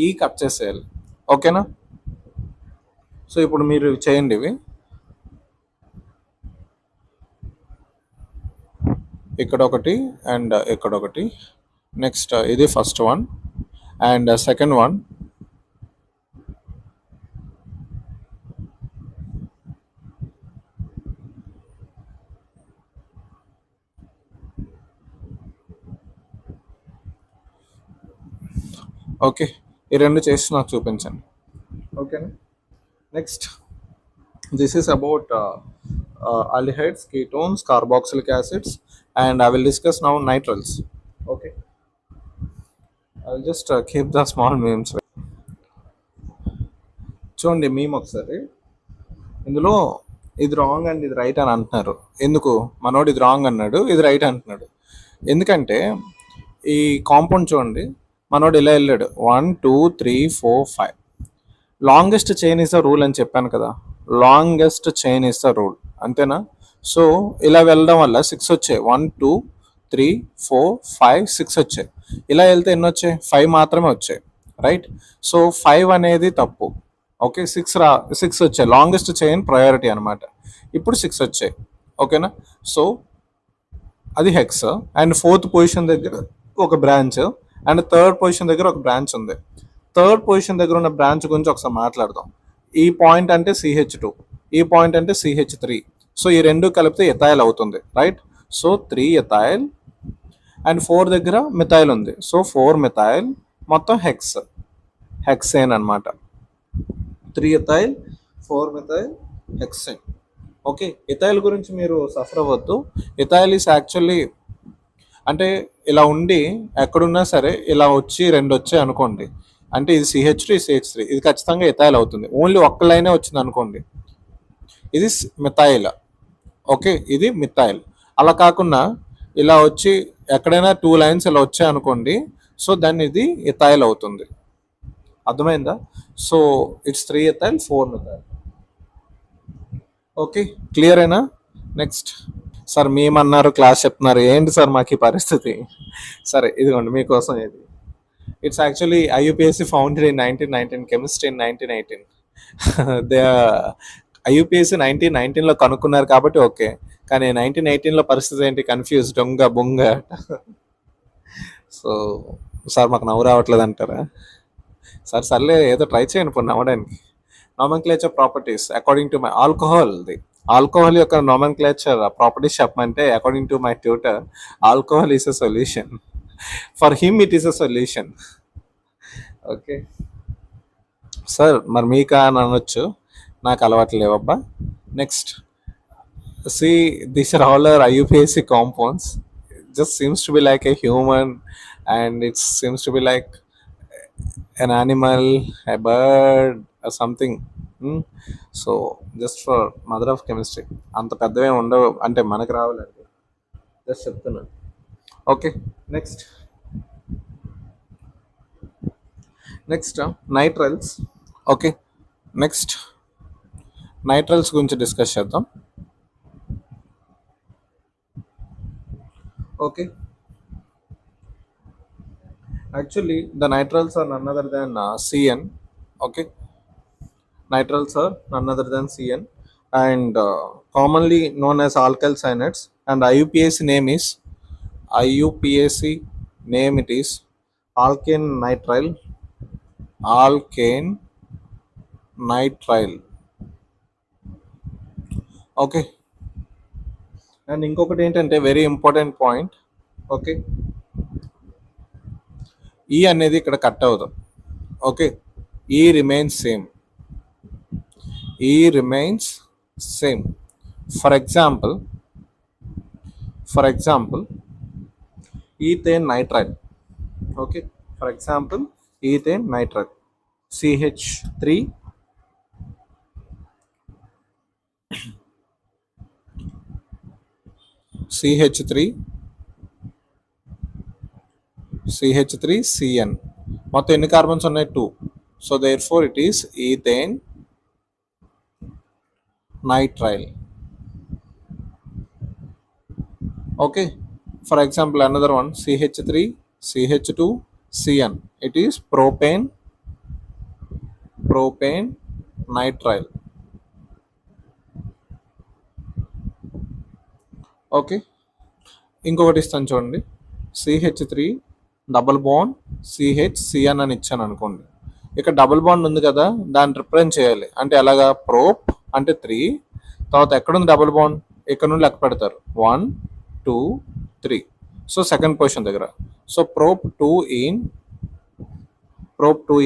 ఈ కట్ చేసేయాలి. ఓకేనా, సో ఇప్పుడు మీరు చేయండి ఇవి. ఇక్కడ ఒకటి అండ్ ఇక్కడ ఒకటి. నెక్స్ట్ ఇది first one and second one. Okay, ఈ రెండు చేసి నాకు చూపించండి. ఓకేనా, next this is about aldehydes, ketones, carboxylic acids, and I will discuss now nitriles. Okay, I'll just keep the small memes. చూడండి మేము ఒకసారి, ఇందులో ఇది రాంగ్ అండ్ ఇది రైట్ అని అంటున్నారు. ఎందుకు? మనోడు ఇది రాంగ్ అన్నాడు, ఇది రైట్ అంటున్నాడు. ఎందుకంటే ఈ కాంపౌండ్ చూడండి, మనోడు ఇలా వెళ్ళాడు 1 2 3 4 5. Longest chain is the rule అని చెప్పాను కదా, longest chain is the rule, అంతేనా? సో ఇలా వెళ్ళడం వల్ల 6 వచ్చాయి. 1 2 3 4 5 6 వచ్చాయి. ఇలా వెళ్తే ఎన్ని వచ్చాయి? 5 మాత్రమే వచ్చాయి, రైట్? సో 5 అనేది తప్పు. ఓకే, 6 వచ్చాయి. లాంగెస్ట్ చైన్ ప్రయారిటీ అనమాట. ఇప్పుడు 6 వచ్చాయి. ఓకేనా, సో అది హెక్స్. అండ్ ఫోర్త్ పొజిషన్ దగ్గర ఒక బ్రాంచ్ అండ్ థర్డ్ పొజిషన్ దగ్గర ఒక బ్రాంచ్ ఉంది. థర్డ్ పొజిషన్ దగ్గర ఉన్న బ్రాంచ్ గురించి ఒకసారి మాట్లాడదాం. ఈ పాయింట్ అంటే CH2, ఈ పాయింట్ అంటే CH3. సో ఈ రెండు కలిపితే ఎథైల్ అవుతుంది, రైట్? సో 3 ఎథైల్ అండ్ 4 దగ్గర మిథైల్ ఉంది. సో 4 మిథైల్, మొత్తం హెక్సేన్ అనమాట. 3 ethyl 4 methyl hexane. Okay, ethyl గురించి మీరు సఫర్ అవ్వద్దు. ఎథైల్ ఈస్ యాక్చువల్లీ అంటే ఇలా ఉండి ఎక్కడున్నా సరే ఇలా వచ్చి రెండు వచ్చాయి అనుకోండి, అంటే ఇది CH2 CH3, ఇది ఖచ్చితంగా ఎథైల్ అవుతుంది. ఓన్లీ ఒక్క లైనే వచ్చింది అనుకోండి, ఇది మిథైల్. ఓకే, ఇది మిథైల్. అలా కాకుండా ఇలా వచ్చి ఎక్కడైనా 2 లైన్స్ ఇలా వచ్చాయి అనుకోండి, సో దాన్ని ఇది ఎథైల్ అవుతుంది. అర్థమైందా? So it's 3 ethyl 4 methyl. Okay, clear అయినా? నెక్స్ట్ సార్ మేమన్నారు, క్లాస్ చెప్తున్నారు, ఏంటి సార్ మాకు ఈ పరిస్థితి? సరే ఇదిగోండి మీకోసం. ఇది it's actually IUPAC founded in 1919, chemistry in 1918. They IUPAC 1919లో కనుక్కున్నారు కాబట్టి ఓకే, కానీ 1918లో పరిస్థితి ఏంటి? కన్ఫ్యూజ్, దొంగ బొంగ. సో సార్ మాకు నవ్వు రావట్లేదు అంటారా? సార్ సర్లే ఏదో ట్రై చేయండి ఇప్పుడు నవ్వడానికి. Nomenclature properties according to my alcohol యొక్క నామెన్క్లేచర్ ప్రాపర్టీస్ చెప్పమంటే according to my tutor, alcohol is a solution. For him it is a solution. Okay sir, మరి మీకా అని అనొచ్చు, నాకు అలవాటు లేవబ్బా. Next see, these are all our IUPAC compounds. It just seems to be like a human and it seems to be like an animal, a bird or something. So just for mother of chemistry. అంత పెద్దవే ఉండవు అంటే మనకు రావాలండి, just చెప్తున్నాను. Okay, next nitriles. Okay, next nitriles గురించి discuss చేద్దాం. Okay, actually the nitriles are none other than CN. Okay, nitriles are none other than CN, and commonly known as alkyl cyanides, and IUPAC name it is alkane nitrile. Alkane nitrile. Okay, and ఇంకొకటి ఏంటంటే very important point. Okay, ఈ అనేది ఇక్కడ cut అవుతుంది. Okay, ఈ remains same. ఈ remains same. For example ethane nitrile. Okay, for example ethane nitrile, CH3 CN. మొత్తం ఎన్ని కార్బన్స్ ఉన్నాయి? 2. So therefore it is ethane nitrile. Okay, for example another one, CH3 CH2 CN, it is propane nitrile. Okay, ఇంకొకటి ఇస్తాను చూడండి, CH3 double bond CN అని ఇచ్చాను అనుకోండి. ఇక్కడ డబుల్ బాండ్ ఉంది కదా, దాన్ని రిప్రజెంట్ చేయాలి. అంటే ఎలాగా? ప్రోప్ అంటే 3, తర్వాత ఎక్కడుంది డబుల్ బాండ్? ఇక్కడ నుండి లెక్క పెడతారు 1 2 3. సో సెకండ్ పొజిషన్ దగ్గర. So prop 2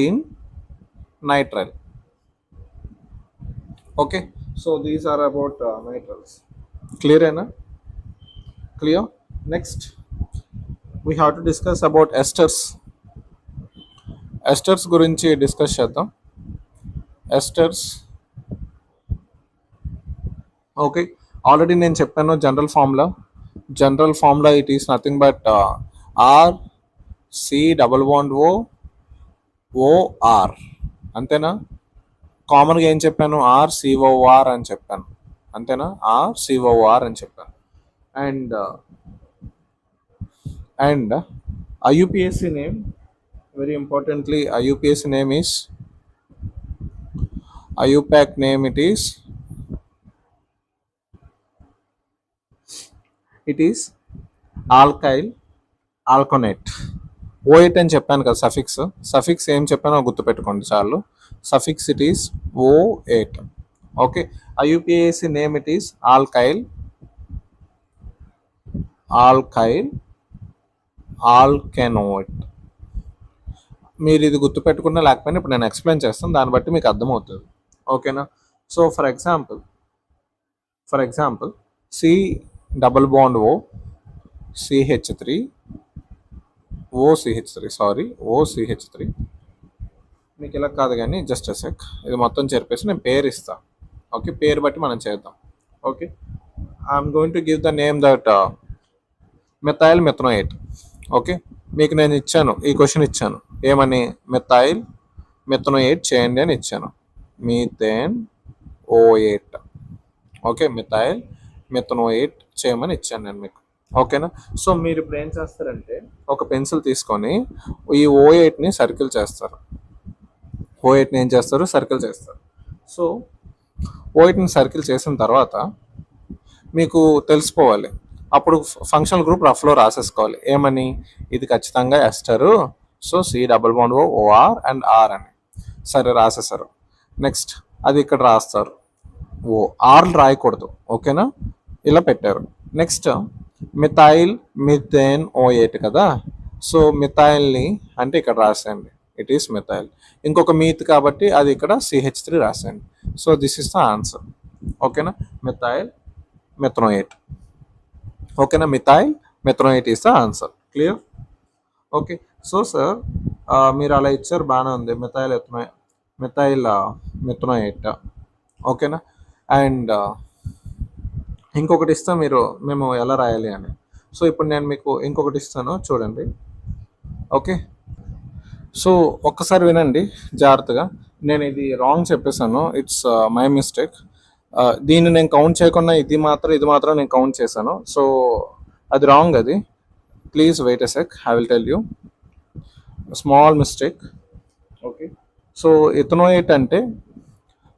in nitrile. Okay, so these are about nitriles. Clear అయినా? Clear. Next we have to discuss about esters గురించి డిస్కస్ చేద్దాం. ఎస్టర్స్. ఓకే, ఆల్రెడీ నేను చెప్పాను general formula it is nothing but RC_OR. అంతేనా? కామన్గా ఏం చెప్పాను? RCOR అని చెప్పాను. అంతేనా? RCOR అని చెప్పాను. and IUPAC name, very importantly, IUPAC name is IUPAC name it is alkyl alkonate. O8 అని చెప్పాను కదా, సఫిక్స్ ఏం చెప్పానో గుర్తుపెట్టుకోండి చాలు. Suffix it is O8. Okay, IUPAC name it is alkyl alkanoate. మీరు ఇది గుర్తుపెట్టుకున్నా లేకపోయినా ఇప్పుడు నేను ఎక్స్ప్లెయిన్ చేస్తాను, దాన్ని బట్టి మీకు అర్థమవుతుంది. ఓకేనా? So for example C double bond OCH3 మీకు ఇలా కాదు కానీ జస్ట్ సెక్, ఇది మొత్తం చేర్పేసి నేను పేరు ఇస్తాను. ఓకే, పేరు బట్టి మనం చేద్దాం. Okay, I'm going to give the name that methyl methanoate. Okay, మీకు నేను ఇచ్చాను, ఈ క్వశ్చన్ ఇచ్చాను ఏమని? మెథైల్ మెథనోయేట్ చేయండి అని ఇచ్చాను. Methane O8. ఓకే, మెథైల్ మెథనోయేట్ చేయమని ఇచ్చాను నేను మీకు. ఓకేనా? సో మీరు ఇప్పుడు ఏం చేస్తారంటే ఒక పెన్సిల్ తీసుకొని ఈ O8ని సర్కిల్ చేస్తారు. సర్కిల్ చేస్తారు. సో O8ని సర్కిల్ చేసిన తర్వాత మీకు తెలిసిపోవాలి, అప్పుడు ఫంక్షనల్ గ్రూప్ రఫ్లో రాసేసుకోవాలి. ఏమని? ఇది ఖచ్చితంగా ester. So C double bond OR and R అని. సరే, రాసేసారు. నెక్స్ట్ అది ఇక్కడ రాస్తారు. ఆర్లు రాయకూడదు. ఓకేనా? ఇలా పెట్టారు. నెక్స్ట్ మీథేన్ O8 కదా, సో మిథైల్ని అంటే ఇక్కడ రాసేయండి, ఇట్ ఈస్ మిథైల్. ఇంకొక మీత్ కాబట్టి అది ఇక్కడ CH3 రాసేయండి. So this is the answer. ఓకేనా? Methyl methanoate. ఓకేనా? Methyl methanoate is the answer. Clear? Okay, so sir మీరు అలా ఇచ్చారు, బాగానే ఉంది. Methyl methanoate. ఓకేనా? అండ్ ఇంకొకటి ఇస్తా మేము ఎలా రాయాలి అని. సో ఇప్పుడు నేను మీకు ఇంకొకటి ఇస్తాను, చూడండి. ఓకే, సో ఒక్కసారి వినండి జాగ్రత్తగా. నేను ఇది రాంగ్ చెప్పేశాను, ఇట్స్ మై మిస్టేక్. దీన్ని నేను కౌంట్ చేయకుండా ఇది మాత్రం నేను కౌంట్ చేశాను. సో అది రాంగ్. అది please wait a sec, I will tell you small mistake. Okay, so ethanoate అంటే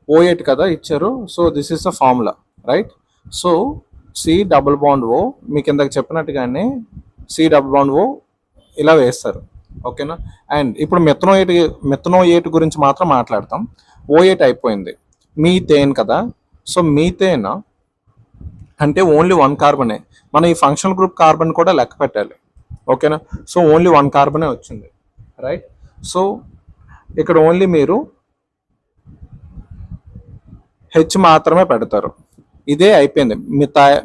O8 కదా ఇచ్చారు. So this is the formula, right? So C+O మీకు ఇందాక చెప్పినట్టుగానే C+O ఇలా వేస్తారు. ఓకేనా? అండ్ ఇప్పుడు మెథనోయేట్ గురించి మాత్రం మాట్లాడతాం. O8 అయిపోయింది, మీథేన్ కదా. సో మీథేన్ అంటే ఓన్లీ 1 కార్బనే. మనం ఈ ఫంక్షనల్ గ్రూప్ కార్బన్ కూడా లెక్క పెట్టాలి. ఓకేనా? సో ఓన్లీ 1 కార్బనే వచ్చింది, రైట్? సో ఇక్కడ ఓన్లీ మీరు హెచ్ మాత్రమే పెడతారు. ఇదే అయిపోయింది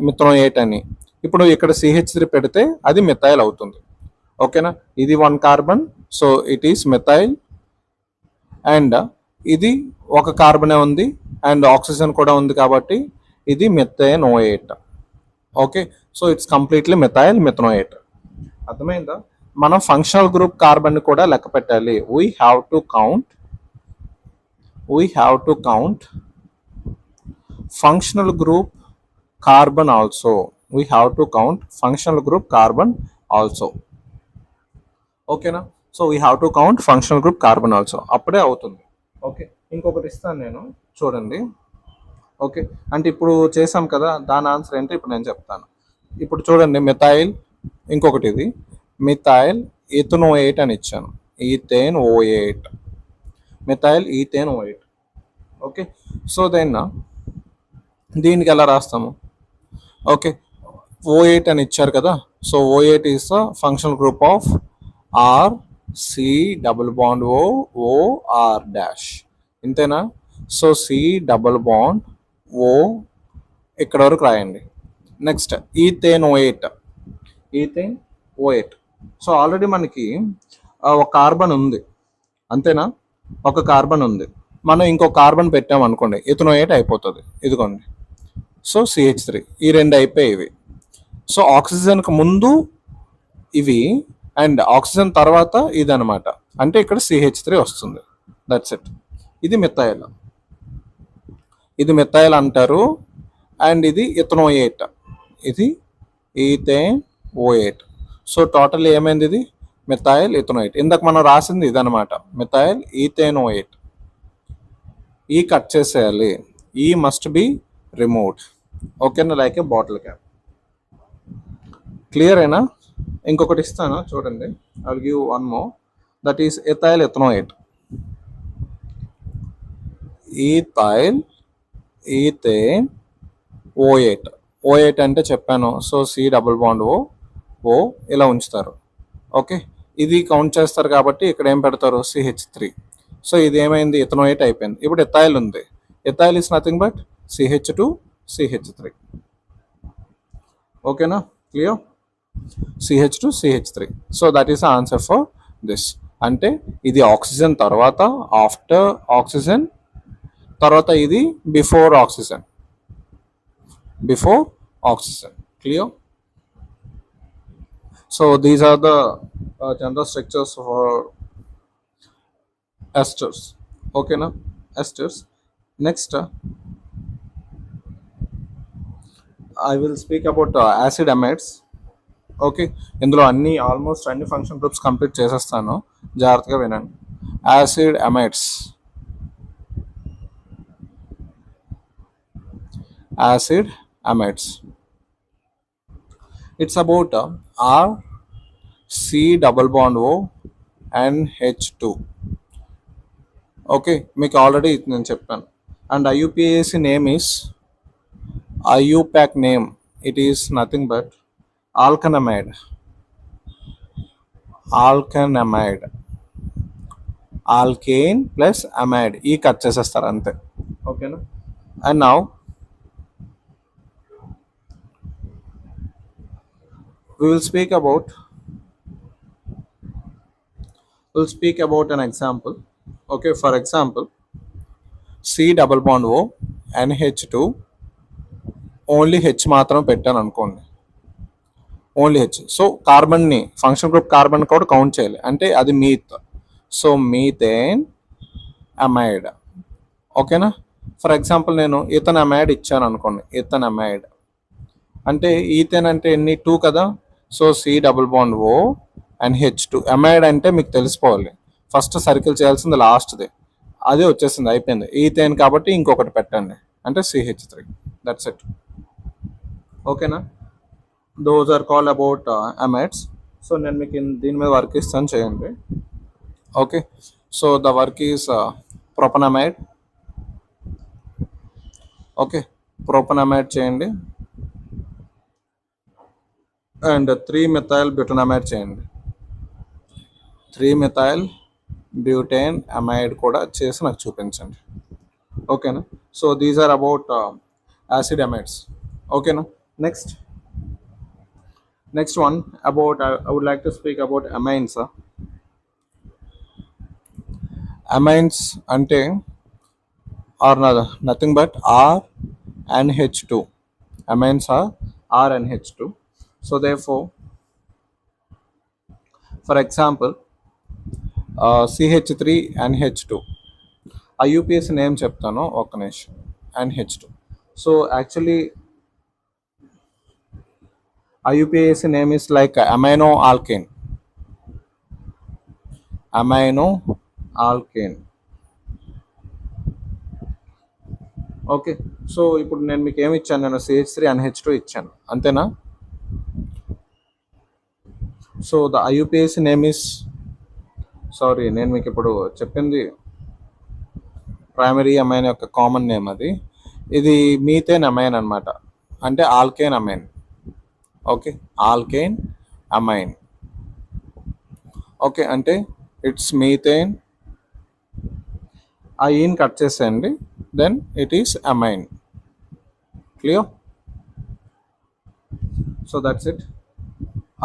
మిథనోయేట్ అని. ఇప్పుడు ఇక్కడ CH3 పెడితే అది మిథైల్ అవుతుంది. ఓకేనా? ఇది 1 carbon, so it is methyl. And ఇది 1 కార్బనే ఉంది అండ్ ఆక్సిజన్ కూడా ఉంది కాబట్టి ఇది methanoate. Okay, so it's completely methanoate. అర్థమైందా? మనం ఫంక్షనల్ గ్రూప్ కార్బన్ కూడా లెక్క పెట్టాలి. We have to count functional group carbon also. We have to count functional group carbon also. ఓకేనా? So we have to count functional group carbon also, అప్పుడే అవుతుంది. Okay, ఇంకొకటి ఇస్తాను నేను, చూడండి. ఓకే, అంటే ఇప్పుడు చేసాం కదా, దాని ఆన్సర్ ఏంటో ఇప్పుడు నేను చెప్తాను. ఇప్పుడు చూడండి, మిథైల్, ఇంకొకటి ఇది మిథైల్ ఇథనోయేట్ అని ఇచ్చాను. Ethane O8, methyl ethane O8. Okay, so then దీనికి ఎలా రాస్తాము? ఓకే, O8 అని ఇచ్చారు కదా. So O8 is the functional group of R, C+O, ఇంతేనా? సో C+O ఇక్కడ వరకు రాయండి. Next ethane O8. So already మనకి ఒక కార్బన్ ఉంది, అంతేనా? ఒక కార్బన్ ఉంది. మనం ఇంకో కార్బన్ పెట్టాం అనుకోండి, ఇథనోయేట్ అయిపోతుంది. ఇదిగోండి, సో CH3, ఈ 2 అయిపోయేవి. సో ఆక్సిజన్కి ముందు ఇవి అండ్ ఆక్సిజన్ తర్వాత ఇది అనమాట. అంటే ఇక్కడ CH3 వస్తుంది. That's it. ఇది మిథైల్ అంటారు. అండ్ ఇది ఇథనోయేట్, ఇది ఈథేన్ O8. సో టోటల్ ఏమైంది? ఇది మిథైల్ ఇథనోయేట్. ఇందాక మనం రాసింది ఇదనమాట, మిథైల్ ఈథేన్ O8. ఈ కట్ చేసేయాలి. ఈ మస్ట్ బి రిమూవ్డ్. ఓకేనా? Like a bottle cap. Clear అయినా? ఇంకొకటి ఇస్తాను, చూడండి. I will give one more, that is ethyl ethanoate. Ethyl ethane O8 అంటే చెప్పాను. సో C+O ఇలా ఉంచుతారు. ఓకే, ఇది కౌంట్ చేస్తారు కాబట్టి ఇక్కడ ఏం పెడతారు? CH3. సో ఇది ఏమైంది? ఇథనోయేట్ అయిపోయింది. ఇప్పుడు ఎథైల్ ఉంది. Ethyl is nothing but CH2 CH3. ఓకేనా? Clear? CH2 CH3. So that is the answer for this. అంటే ఇది ఆక్సిజన్ తర్వాత, ఆఫ్టర్ ఆక్సిజన్ తర్వాత, ఇది before oxygen. Clear? So these are the general structures for esters. ఓకేనా? esters. Next, I will speak about acid amides. Okay, ఇందులో almost అన్ని function groups complete చేసేస్తాను, జాగ్రత్తగా వినండి. Acid amides. It's about R, C+O and H2. ఓకే, మీకు ఆల్రెడీ నేను చెప్పాను. And IUPAC name is IUPAC name. It is nothing but alkanamide. Alkane plus amide, ఈ కట్ చేసేస్తారు అంతే. ఓకేనా? అండ్ now we will speak about an example. Okay, for example, C+O NH2, only H మాత్రం పెట్టాను అనుకోండి, ఓన్లీ హెచ్. సో కార్బన్ని, function group carbon కూడా కౌంట్ చేయాలి, అంటే అది మీత్. So methane amide. ఓకేనా? ఫర్ ఎగ్జాంపుల్ నేను ఈథన్ అమైడ్ ఇచ్చాను అనుకోండి, ఈథన్ అమైడ్ అంటే ఈథెన్ అంటే ఎన్ని 2 కదా. So C double bond O and H2. Amide అంటే మీకు తెలిసిపోవాలి, ఫస్ట్ సర్కిల్ చేయాల్సింది లాస్ట్ది, అదే వచ్చేసింది, అయిపోయింది. ఈథేన్ కాబట్టి ఇంకొకటి పెట్టండి అంటే CH3. That's it. ఓకేనా. Those are call about amides. So నేను మీకు దీని మీద వర్క్ ఇస్తాను, చేయండి. Okay. So the work is propanamide. Okay, propanamide చేయండి అండ్ 3-methyl బ్యూటనమైడ్ చేయండి. 3-methyl బ్యూటేన్ అమైడ్ కూడా చేసి నాకు చూపించండి. ఓకేనా. So these are about acid amides. ఓకేనా. Next one about I would like to speak about amines. Amines అంటే are nothing but R and H2. Amines are R and H2. So therefore, for example, CH3 and H2. IUPAC name చెప్తాను ఒక్క నిమిషం. and H2. So actually IUPAC name is like amino alkane. Okay. So ఇప్పుడు నేను మీకు ఏమి ఇచ్చాను, నేను CH3 and H2 ఇచ్చాను, అంతేనా. So the IUPAC name is, sorry నేను మీకు ఇప్పుడు చెప్పింది ప్రైమరీ అమైన్ యొక్క కామన్ నేమ్ అది. ఇది మీథేన్ అమైన్ అనమాట, అంటే alkane amine. Okay, alkane amine. Okay, అంటే ఇట్స్ మీథేన్. ఆ ఈన్ కట్ చేసేయండి, then it is amine. Clear. So that's it.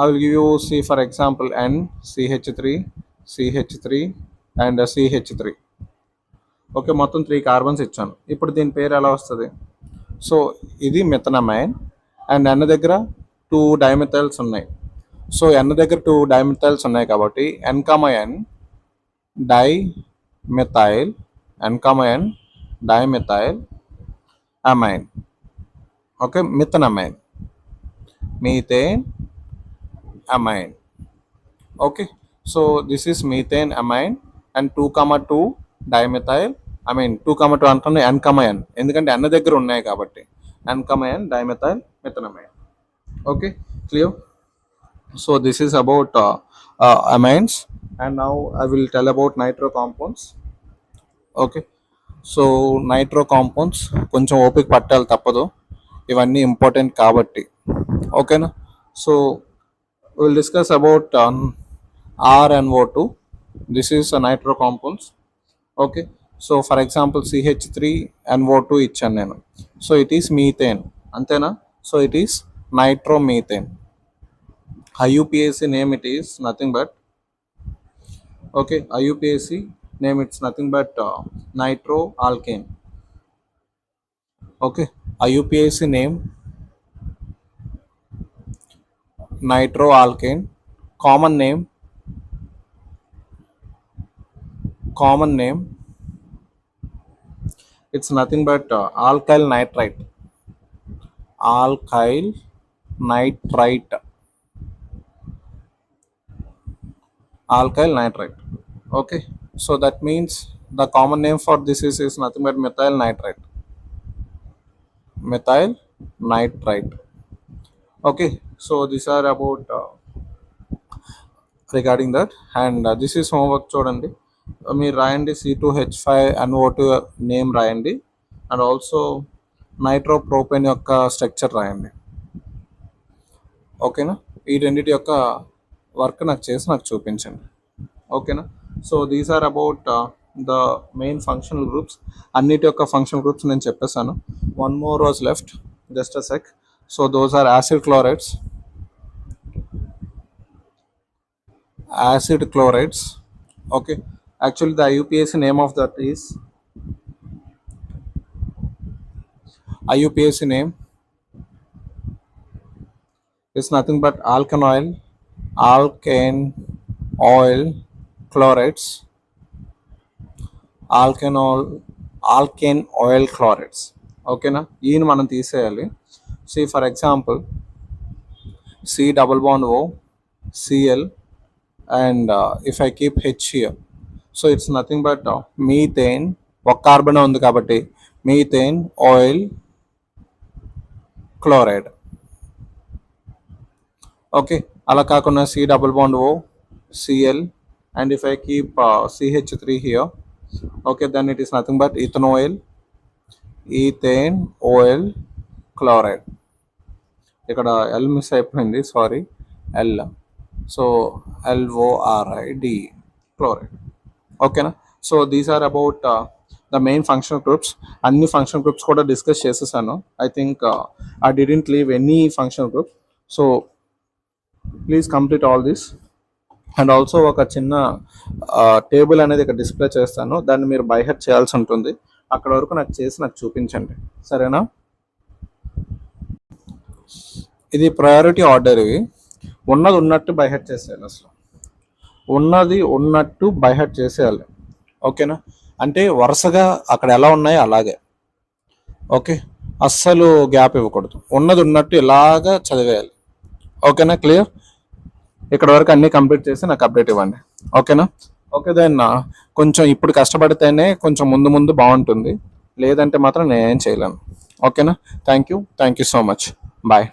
I will give you, see for example, CH3 and CH3. Okay, మొత్తం 3 carbons ఇచ్చాను. ఇప్పుడు దీని పేరు ఎలా వస్తుంది? సో ఇది మెథనమైన్ అండ్ N దగ్గర 2 డైమెథైల్స్ ఉన్నాయి. సో N దగ్గర 2 డైమెథైల్స్ ఉన్నాయి కాబట్టి N, dimethyl, N, dimethyl amine. Okay, methanamine, methane amine. Okay, so this is methane amine and 2,2 dimethyl, I mean 2,2 అంటున్నా N, ఎందుకంటే N దగ్గర ఉన్నాయి కాబట్టి N, dimethyl methanamine. Okay, clear. So this is about amines, and now I will tell about nitro compounds. Okay, so nitro compounds కొంచెం ఓపిక పట్టాలి, తప్పదు, ఇవన్నీ ఇంపార్టెంట్ కాబట్టి. ఓకేనా. So we'll discuss about RnO2. This is a nitro compounds. Okay, so for example CH3NO2 ఇచ్చాను నేను. So it is methane, అంతేనా. So it is nitromethane. IUPAC name it is nothing but, okay, IUPAC name it's nothing but nitro alkane. Okay, IUPAC name nitro alkane. Common name it's nothing but alkyl nitrite. Okay, so that means the common name for this is nothing but methyl nitrite. Okay, so these are about regarding that, and this is homework. చూడండి, మీరు రాయండి C2H5NO2 name రాయండి, and also నైట్రోప్రోపేన్ యొక్క structure రాయండి. ఓకేనా. ఈ రెండింటి యొక్క వర్క్ నాకు చేసి నాకు చూపించండి. ఓకేనా. So these are about the main functional groups. అన్నిటి యొక్క ఫంక్షనల్ గ్రూప్స్ నేను చెప్పేశాను. One more was left, just a sec. So those are acid chlorides. Okay, actually the IUPAC name of that is, IUPAC name is nothing but alkane oil chlorides, alkane oyl chlorides. ఓకేనా, ఈయన మనం తీసేయాలి. C for example C double bond O C L and if I keep H here, so it's nothing but methane, ఒక carbon ఉంది కాబట్టి methane oyl chloride. Okay, అలా కాకుండా C double bond O C L and if I keep CH3 here, okay then it is nothing but ethanoyl ethane oyl chloride. ఇక్కడ L miss అయిపోయింది, sorry, L, so LORID chloride. ఓకేనా, so these are about the main functional groups. అన్ని functional groups కూడా discuss చేసేసాను. I think I didn't leave any functional group. So please complete all this. And also ఒక చిన్న table అనేది ఇక్కడ display చేస్తాను, దాన్ని మీరు బై హెడ్ చేయాల్సి ఉంటుంది. అక్కడ వరకు నాకు చేసి నాకు చూపించండి, సరేనా? ఇది ప్రయారిటీ ఆర్డర్. ఇవి ఉన్నది ఉన్నట్టు బై హెడ్ చేసేయాలి, అసలు ఉన్నది ఉన్నట్టు బై హెడ్ చేసేయాలి. ఓకేనా, అంటే వరుసగా అక్కడ ఎలా ఉన్నాయో అలాగే. ఓకే, అస్సలు గ్యాప్ ఇవ్వకూడదు, ఉన్నది ఉన్నట్టు ఇలాగా చదివేయాలి. ఓకేనా, క్లియర్? ఇక్కడ వరకు అన్నీ కంప్లీట్ చేసి నాకు అప్డేట్ ఇవ్వండి. ఓకేనా? ఓకే దెన్ కొంచెం ఇప్పుడు కష్టపడితేనే కొంచెం ముందు ముందు బాగుంటుంది, లేదంటే మాత్రం నేనేం చేయలేను. ఓకేనా, thank you so much, bye.